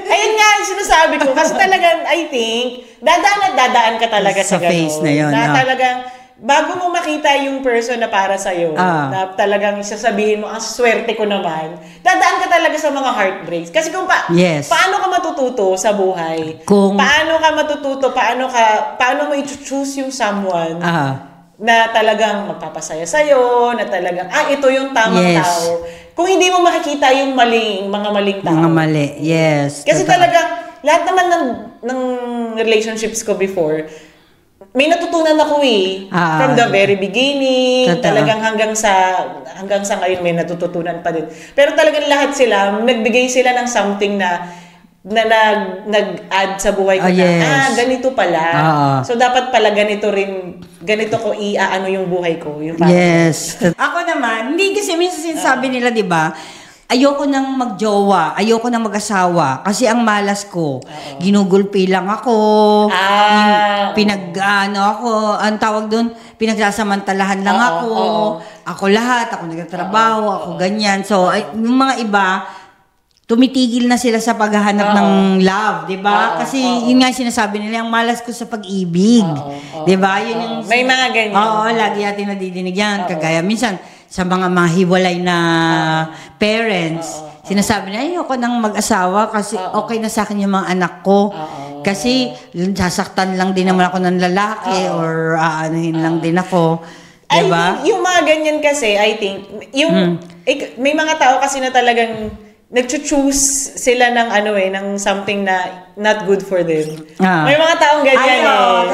Ayun nga yung sinasabi ko. Kasi talagang, I think, dadaan ka talaga sa phase na yun. Talagang, bago mo makita yung person na para sa'yo, na talagang sasabihin mo, ang swerte ko naman, dadaan ka talaga sa mga heartbreaks. Kasi paano ka matututo sa buhay? Paano mo i-choose yung someone na talagang magpapasaya sa'yo, na talagang, ito yung tamang tao. Kung hindi mo makikita yung mga maling tao. Mga mali, yes. Kasi talagang, lahat naman ng relationships ko before, may natutunan ako from the very beginning, talagang hanggang sa ngayon may natututunan pa din. Pero talagang lahat sila, nagbigay sila ng something na nag-add sa buhay ko na, ganito pala. So, dapat pala ganito ko yung buhay ko. Yung yes. Ako naman, hindi kasi minsan sinasabi nila, di ba, ayoko nang magjowa, ayoko nang mag-asawa, kasi ang malas ko, ginugulpi lang ako, ang tawag doon, pinagsasamantalahan lang ako lahat, ako nagtatrabaho, ako ganyan. So, yung mga iba, tumitigil na sila sa paghahanap ng love, 'di ba? Kasi yun nga sinasabi nila, ang malas ko sa pag-ibig. 'Di ba? Yun yung may mga ganyan. Lagi natin nadidinig yan. Kagaya minsan sa mga hiwalay na parents, sinasabi nila, ayoko nang mag-asawa kasi okay na sa akin yung mga anak ko. Kasi sasaktan lang din naman ako ng lalaki or aanuhin lang din ako. Diba? Yung mga ganyan kasi, I think, may mga tao kasi na talagang nag-choose sila ng ng something na not good for them. May mga taong ganyan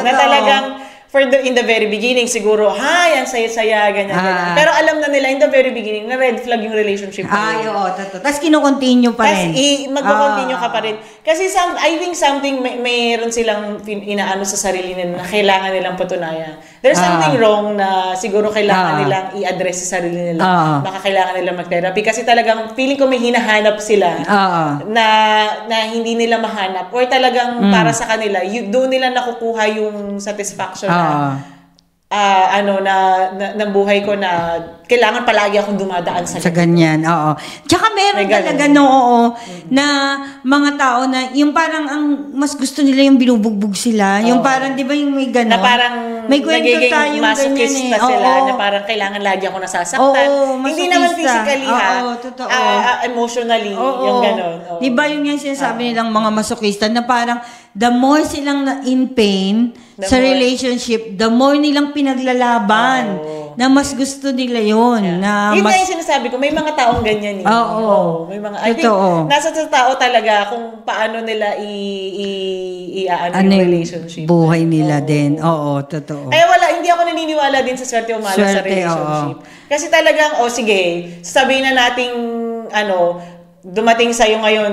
na talagang in the very beginning, siguro, ang saya-saya, ganyan. Pero alam na nila, in the very beginning, na red flag yung relationship. Totoo. Tapos kino-continue pa rin. Tapos mag-continue ka pa rin. Kasi I think something, mayroon silang inaano sa sarili nila na kailangan nilang patunayan. There's something wrong na siguro kailangan nilang i-address sa sarili nila. Baka kailangan nilang mag-therapy. Kasi talagang feeling ko may hinahanap sila na hindi nila mahanap. Or talagang para sa kanila, doon nila nakukuha yung satisfaction ng buhay ko na kailangan palagi akong dumadaan sa ganyan, oo. Tsaka meron talaga na mga tao na yung parang ang mas gusto nila yung binubugbog sila. Yung parang, di ba yung may gano'n? Na parang may kwento tayong masochist ganyan na sila, na parang kailangan lagi ako nasasaktan. Hindi naman physically emotionally, yung gano'n. Di ba yung sinasabi nilang mga masokista na parang the more silang in pain sa relationship, the more nilang pinaglalaban na mas gusto nila yun. Na yun nga yung sinasabi ko, may mga taong ganyan. May mga, I think, nasa sa tao talaga kung paano nila yung relationship. Buhay nila din. Oo, totoo. Kaya hindi ako naniniwala din sa swerte o malas sa relationship. Kasi talagang, sige, sabihin na nating, dumating sa'yo ngayon,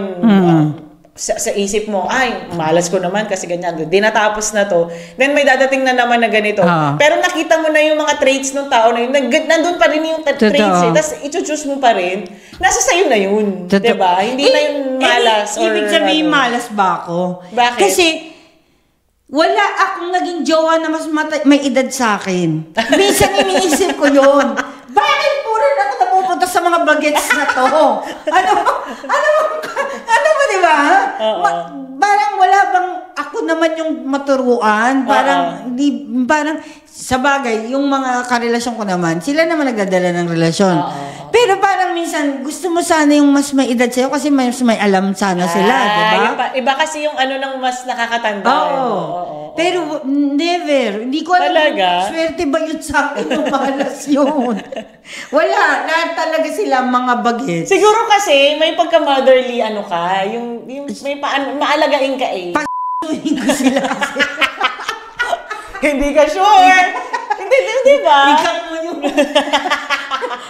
sa isip mo, malas ko naman kasi ganyan. Di natapos na to. Then may dadating na naman na ganito. Pero nakita mo na yung mga traits ng tao na yun. Nandun pa rin yung traits eh. Tapos i-choose mo pa rin. Nasa sayo na yun. Diba? Hindi na yung malas. Ibig sabihin malas ba ako? Bakit? Kasi wala akong naging jowa na mas may edad sa akin. Minsan iniisip ko yun. Bakit puro na ako napupunta sa mga bagets na to? Ano ba, di ba? Parang wala bang ako naman yung maturuan? Parang sa bagay, yung mga karelasyon ko naman, sila naman nagdadala ng relasyon. Pero parang minsan, gusto mo sana yung mas may edad sa'yo kasi mas may alam sana sila, di ba? Iba kasi yung ng mas nakakatanda. Pero never. Hindi ko alam talaga? Swerte ba yun sa akin yung malas yun? Wala. Lahat talaga sila mga bagets. Siguro kasi may pagka-motherly ka. Yung may maalagain ka eh. Pasuhin ko sila kasi. Hindi ka sure. Hindi, di ba? Ikaw mo yung...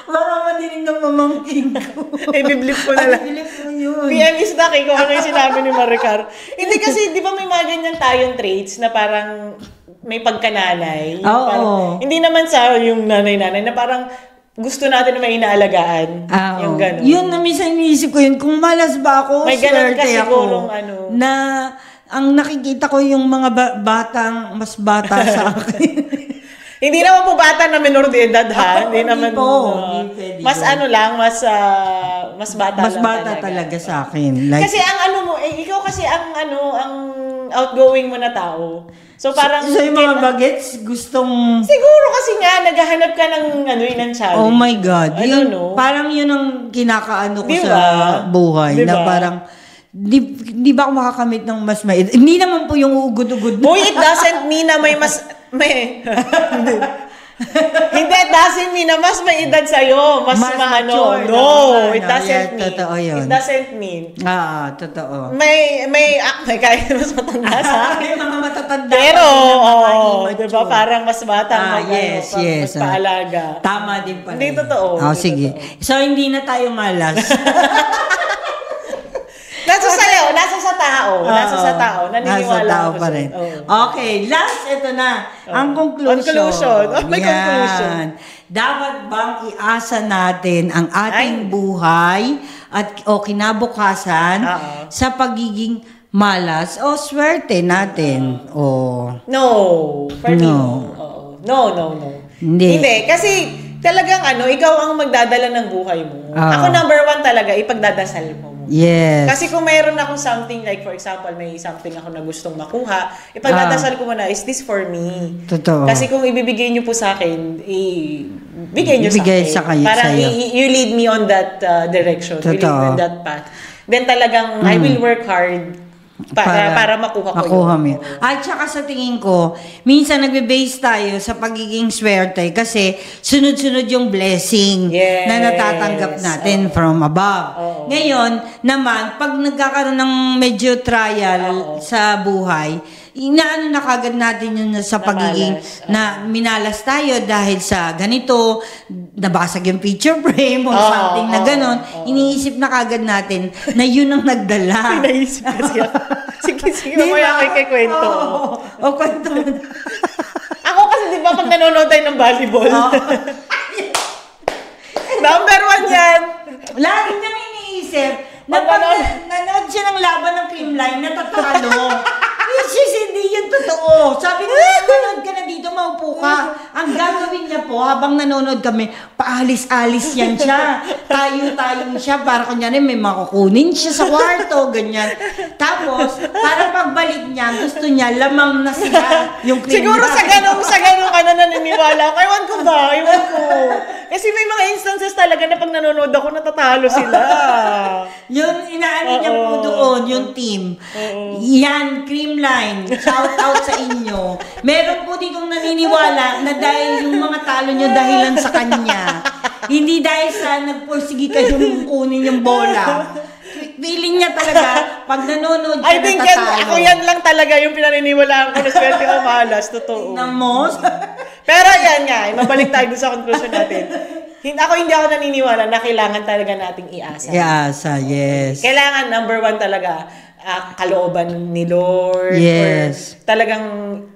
Baka madinig ng mamangking ko. Biblip ko na lang. Biblip mo yun. PM is na kung ano yung sinabi ni Maricar. Hindi kasi, di ba may mga ganyan tayong traits na parang may pagkananay. Hindi naman sa yung nanay-nanay na parang gusto natin na may inaalagaan. Yung gano'n. Yun na minsan iniisip ko yun. Kung malas ba ako, may gano'n ka sigurong na ang nakikita ko yung mga batang mas bata sa akin. Hindi naman po bata na menor de edad ha. Hindi naman mas mas bata mas lang bata talaga sa akin. Like, kasi ang ikaw kasi ang outgoing mo na tao. So parang yung mga bagets gustong siguro kasi nga naghahanap ka ng ng challenge. Oh my God. Parang yun ang kinakaano ko sa buhay na parang di ba ako makakamit ng mas may hindi naman po yung ugod-ugod. Boy, it doesn't mean na may hindi, it doesn't mean na mas may edad sa'yo. Mas mature. No, it doesn't mean. Totoo yun. It doesn't mean. Totoo. May kaya mas matanda sa akin. May mga matatanda. Pero, diba, parang mas bata. Yes. Mas paalaga. Tama din pala. Hindi totoo. Sige. So, hindi na tayo malas. Nasa sa tao. Naniniwala nasa tao ako pa rin. Okay, last, ito na. Ang conclusion. May conclusion. Dapat bang iasa natin ang ating buhay o kinabukasan sa pagiging malas o swerte natin? No. For me, no. Hindi. Kasi talagang ikaw ang magdadala ng buhay mo. Ako number 1 talaga, ipagdadasal mo. Yes. Kasi kung mayroon akong something, like for example, may something ako na gustong makuha, ipagdadasal ko muna, is this for me? Totoo. Kasi kung ibibigay nyo po sa akin, ibigay nyo sa akin. Parang you lead me on that direction. Totoo. You lead me on that path. Then talagang, I will work hard para makuha ko yun. At saka sa tingin ko, minsan nagbe-base tayo sa pagiging swerte kasi sunod-sunod yung blessing na natatanggap natin from above. Ngayon, naman, pag nagkakaroon ng medyo trial sa buhay, inaano na kagad natin yun sa pagiging na minalas tayo dahil sa ganito, nabasag yung picture frame o something na ganon, iniisip na kagad natin na yun ang nagdala. Naisip kasi ako. Sige, mamaya ako ikikwento. Kwento mo. Ako kasi di ba pag nanonood tayo ng volleyball, number 1 yan. Lagi nang iniisip na pag nanood siya ng laban ng Creamline, natatalo. Sis, hindi yun totoo. Sabi ko, manood ka na dito, maupo ka. Ang gagawin niya po, habang nanonood kami, paalis-alis yan siya. Tayo-tayo siya, para kunyari may makukunin siya sa kwarto, ganyan. Tapos, para pagbalik niya, gusto niya, lamang na sila yung Siguro sa ganong ka na naniniwala ko. Ewan ko. Kasi may mga instances talaga na pag nanonood ako, natatalo sila. Yung inaano niya po doon, yung team. Yan, Creamline. Shout out sa inyo. Meron po ditong naniniwala na dahil yung mga talo nyo dahilan sa kanya. Hindi dahil sa nagpursigi kayong kunin yung bola. Feeling niya talaga, pag nanonood siya, I think ako yan lang talaga yung pinaniniwalaan ko na swerte o malas. Totoo. Namos? Pero yan nga, mabalik tayo dun sa conclusion natin. Hindi ako naniniwala na kailangan talaga nating iasa. Iasa, yes. Kailangan, number one talaga, kalooban ni Lord. Yes. Or talagang,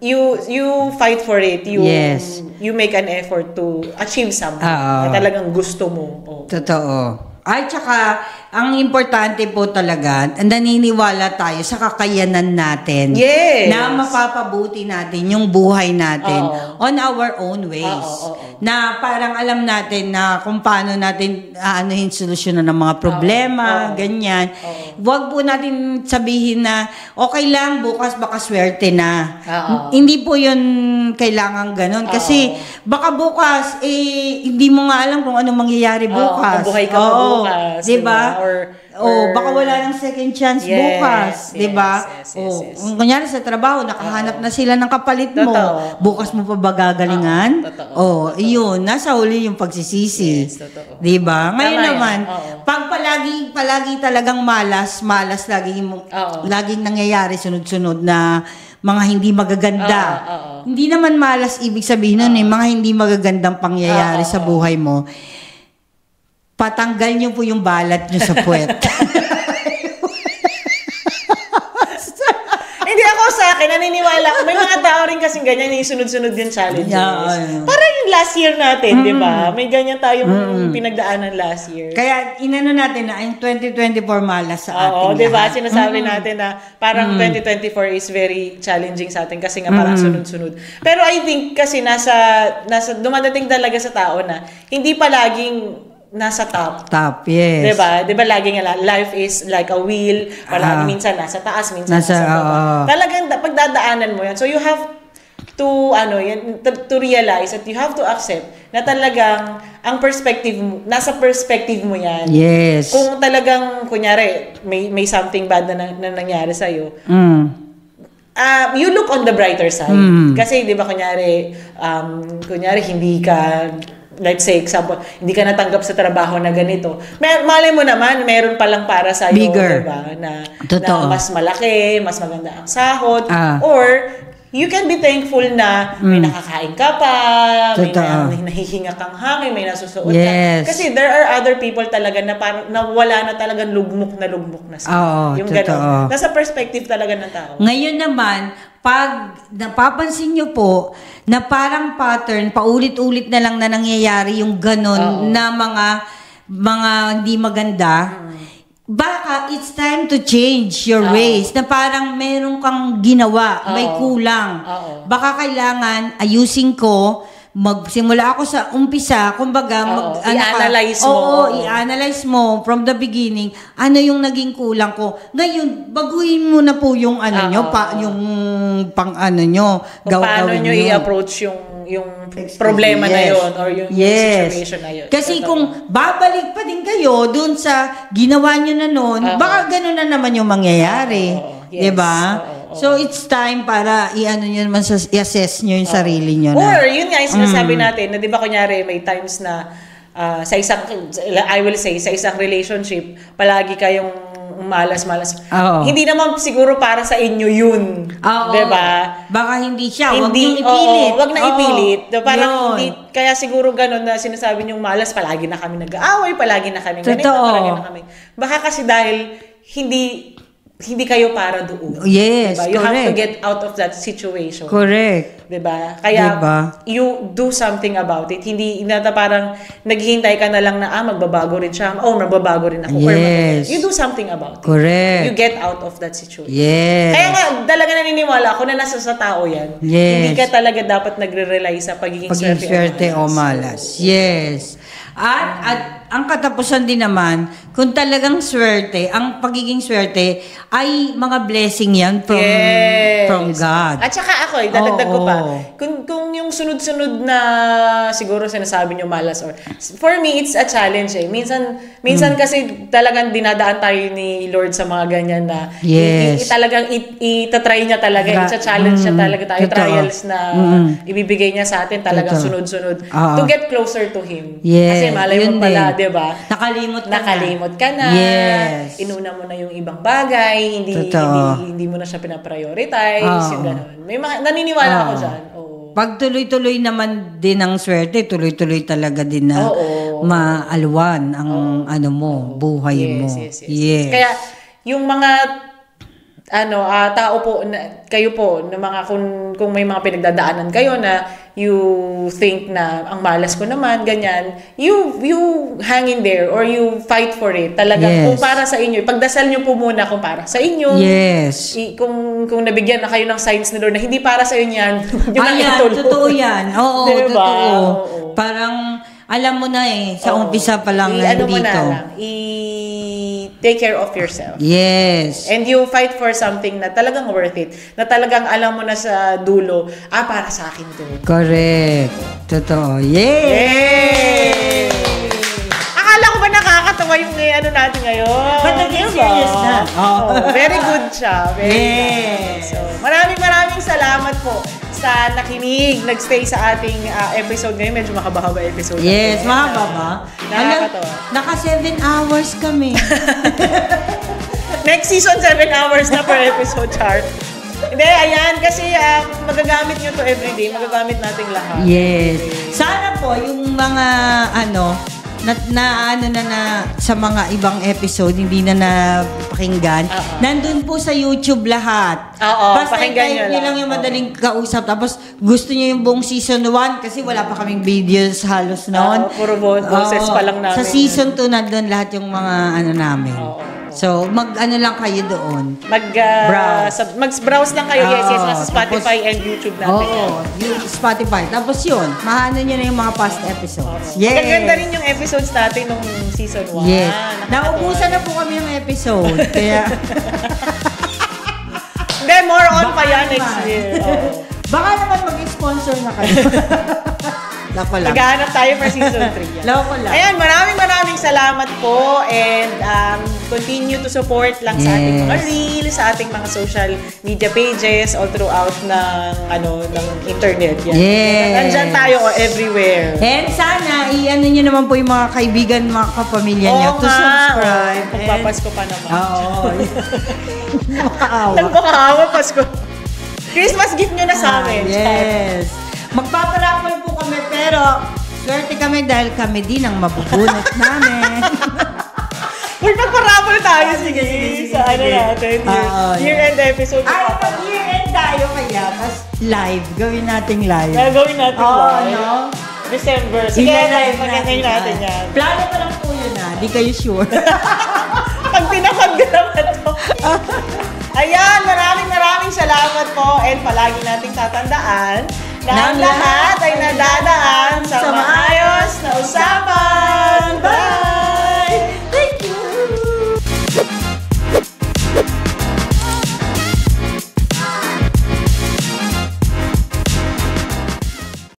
you fight for it. You make an effort to achieve something na talagang gusto mo. Totoo. Ay, tsaka, ang importante po talaga, naniniwala tayo sa kakayanan natin. Yes. Na mapapabuti natin yung buhay natin on our own ways. Na parang alam natin na kung paano natin aanohin solusyonan ng mga problema, ganyan. Huwag po natin sabihin na okay lang, bukas baka swerte na. Hindi po yun kailangan ganun. Kasi baka bukas, hindi mo nga alam kung anong mangyayari bukas. Mabuhay ka pa bukas. Diba? Baka wala ng second chance bukas, 'di ba? Kunyari sa trabaho, nakahanap na sila ng kapalit mo. Bukas mo pa ba gagalingan? Iyon, nasa huli yung pagsisisi. 'Di ba? Ngayon naman, pag palagi talagang malas laging nangyayari sunod-sunod na mga hindi magaganda. Hindi naman malas ibig sabihin nun mga hindi magagandang pangyayari sa buhay mo. Patanggal niyo po yung balat niyo sa puwet. Hindi ako sa akin, naniniwala. May mga tao rin kasing ganyan, yung sunod-sunod yung challenges. Parang yung last year natin, di ba? May ganyan tayong pinagdaanan last year. Kaya inano natin na yung 2024 malas sa atin. Oo, di ba? Sinasabi natin na parang 2024 is very challenging sa atin kasi nga parang sunod-sunod. Pero I think kasi nasa dumadating talaga sa tao na hindi palaging nasa top. Top, yes. Diba laging life is like a wheel. Minsan nasa taas, minsan nasa baba. Talagang pagdadaanan mo yan. So you have to to realize that you have to accept na talagang ang perspective mo, nasa perspective mo yan. Yes. Kung talagang kunyari may something bad na nangyari sa iyo. You look on the brighter side. Kasi 'di ba kunyari hindi ka, let's say example, hindi ka natanggap sa trabaho na ganito. Malay mo naman, meron palang para sa iyo, diba? Na mas malaki, mas maganda ang sahod, or you can be thankful na may nakakain ka pa, may nahihinga kang hangin, may nasusuot ka. Kasi there are other people talaga na parang wala na talagang lugmok na sila. Yung gano'n. Nasa perspective talaga ng tao. Ngayon naman, pag napapansin nyo po na parang pattern, paulit-ulit na lang na nangyayari yung gano'n na mga hindi maganda, baka it's time to change your ways. Na parang meron kang ginawa, may kulang. Baka kailangan ayusin ko, magsimula ako sa umpisa, kumbaga, i-analyze mo. I-analyze mo from the beginning, ano yung naging kulang ko. Ngayon, baguhin mo na po yung yung paano nyo i-approach yung problema na yon or yung situation na yun. Kasi kung babalik pa din kayo dun sa ginawa nyo na nun, baka gano'n na naman yung mangyayari. Diba? So, it's time para i-assess nyo yung sarili nyo na. Or, yun nga yung sinasabi natin, na di ba kunyari, may times na sa isang relationship, palagi kayong malas-malas. Hindi naman siguro para sa inyo yun. Diba? Baka hindi siya. Huwag niyong ipilit. Huwag na ipilit. Parang hindi, kaya siguro ganun na sinasabi niyong malas, palagi na kami nag-aaway, palagi na kami ganito, palagi na kami. Baka kasi dahil hindi hindi kayo para doon. Yes, diba? You have to correct. get out of that situation. Correct. Diba? Kaya, Diba? you do something about it. Hindi na parang naghihintay ka na lang na, magbabago rin siya. Magbabago rin ako. Yes. You do something about it. Correct. You get out of that situation. Yes. Kaya nga, talaga naniniwala ako na nasa sa tao yan. Yes. Hindi ka talaga dapat nagre-rely sa pagiging swerte o malas. Yes. At ang katapusan din naman, kung talagang swerte, ang pagiging swerte ay mga blessing yan from God. At saka ako, dadagdag ko pa, Oo. kung yung sunod-sunod na siguro sinasabi nyo malas or for me it's a challenge eh. Minsan kasi talagang dinadaan tayo ni Lord sa mga ganyan na Yes. talagang itatry niya talaga, i-challenge niya talaga tayo, Totoo. trials na ibibigay niya sa atin talagang Totoo. sunod-sunod Oo. to get closer to Him. Yes. Kasi malay Yun mo pala, din. 'di ba? Nakalimot ka na. Yes. Inuna mo na yung ibang bagay, hindi mo na siya pinaprioritize, yung gano'n. May naniniwala ako diyan. Pag tuloy-tuloy naman din ang swerte, tuloy-tuloy talaga din na maalwan ang buhay mo. Yes. Kaya yung mga tao po, kayo po, na mga kung may mga pinagdadaanan kayo na you think na ang malas ko naman, ganyan, you hang in there or you fight for it. Talagang kung para sa inyo, pagdasal nyo po muna kung para sa inyo. Yes. Kung nabigyan na kayo ng signs ni Lord na hindi para sa inyo yan, yun ang ituloy. Totoo yan. Oo, diba? totoo. Oo. Parang, alam mo na sa umpisa pa lang ano mo dito. na lang, take care of yourself. Yes. And you fight for something na talagang worth it. Na talagang alam mo na sa dulo, para sa akin to. Correct. Totoo. Yay! Akala ko ba nakakatawa yung natin ngayon? But naging serious na. Very good siya. Very good. Yes. So, maraming salamat po sa nakinig, nagstay sa ating episode ngayon. Medyo makabahaba episode. Yes, mahaba ba? Nakakatawa. Naka 7 hours kami. Next season, 7 hours na per episode, chart. Hindi, ayan, kasi magagamit nyo to everyday. Magagamit natin lahat. Yes. Sana po, yung mga na sa mga ibang episode, hindi na napakinggan. Nandun po sa YouTube lahat. Basta pakinggan nyo lang yung madaling kausap. Tapos gusto nyo yung buong season 1 kasi wala pa kaming videos halos noon. Puro boses pa lang namin. Sa season 2, nandun lahat yung mga namin. So, lang kayo doon. Mag-browse lang kayo. Yes, nasa Spotify and YouTube natin. Yung Spotify. Tapos yun, nyo na yung mga past episodes. Yes. Magaganda rin yung episodes natin nung season 1. Yes. Naubusan na po kami yung episode. Kaya... Hindi, more on pa yan next year. Baka naman mag-sponsor na kayo. Lako lang. Maghahanap tayo for season 3. Lako lang. Ayan, maraming salamat po and continue to support lang sa ating mga reels, sa ating mga social media pages all throughout ng internet. Yan. Yes. Nandyan tayo everywhere. And sana, nyo naman po yung mga kaibigan, mga kapamilya nyo to subscribe. Magpapasko pa naman. Oo. Nakakaawa. Nagpakaawa, Pasko. Christmas gift nyo na sa amin. Yes. Magpaparapol po kami, pero swerte kami dahil kami din ang mabubunot namin. Uy, magparapol tayo. Sige. Sa natin. Year-end episode. Pag-year-end tayo kaya, tapos live. Gawin nating live. Gawin natin live. December. Sige, magandang natin yan. Plano pa lang po yun Di kayo sure. Pag tinapag naman to. Ayan, maraming salamat po and palagi nating tatandaan na ang lahat ay nadadaan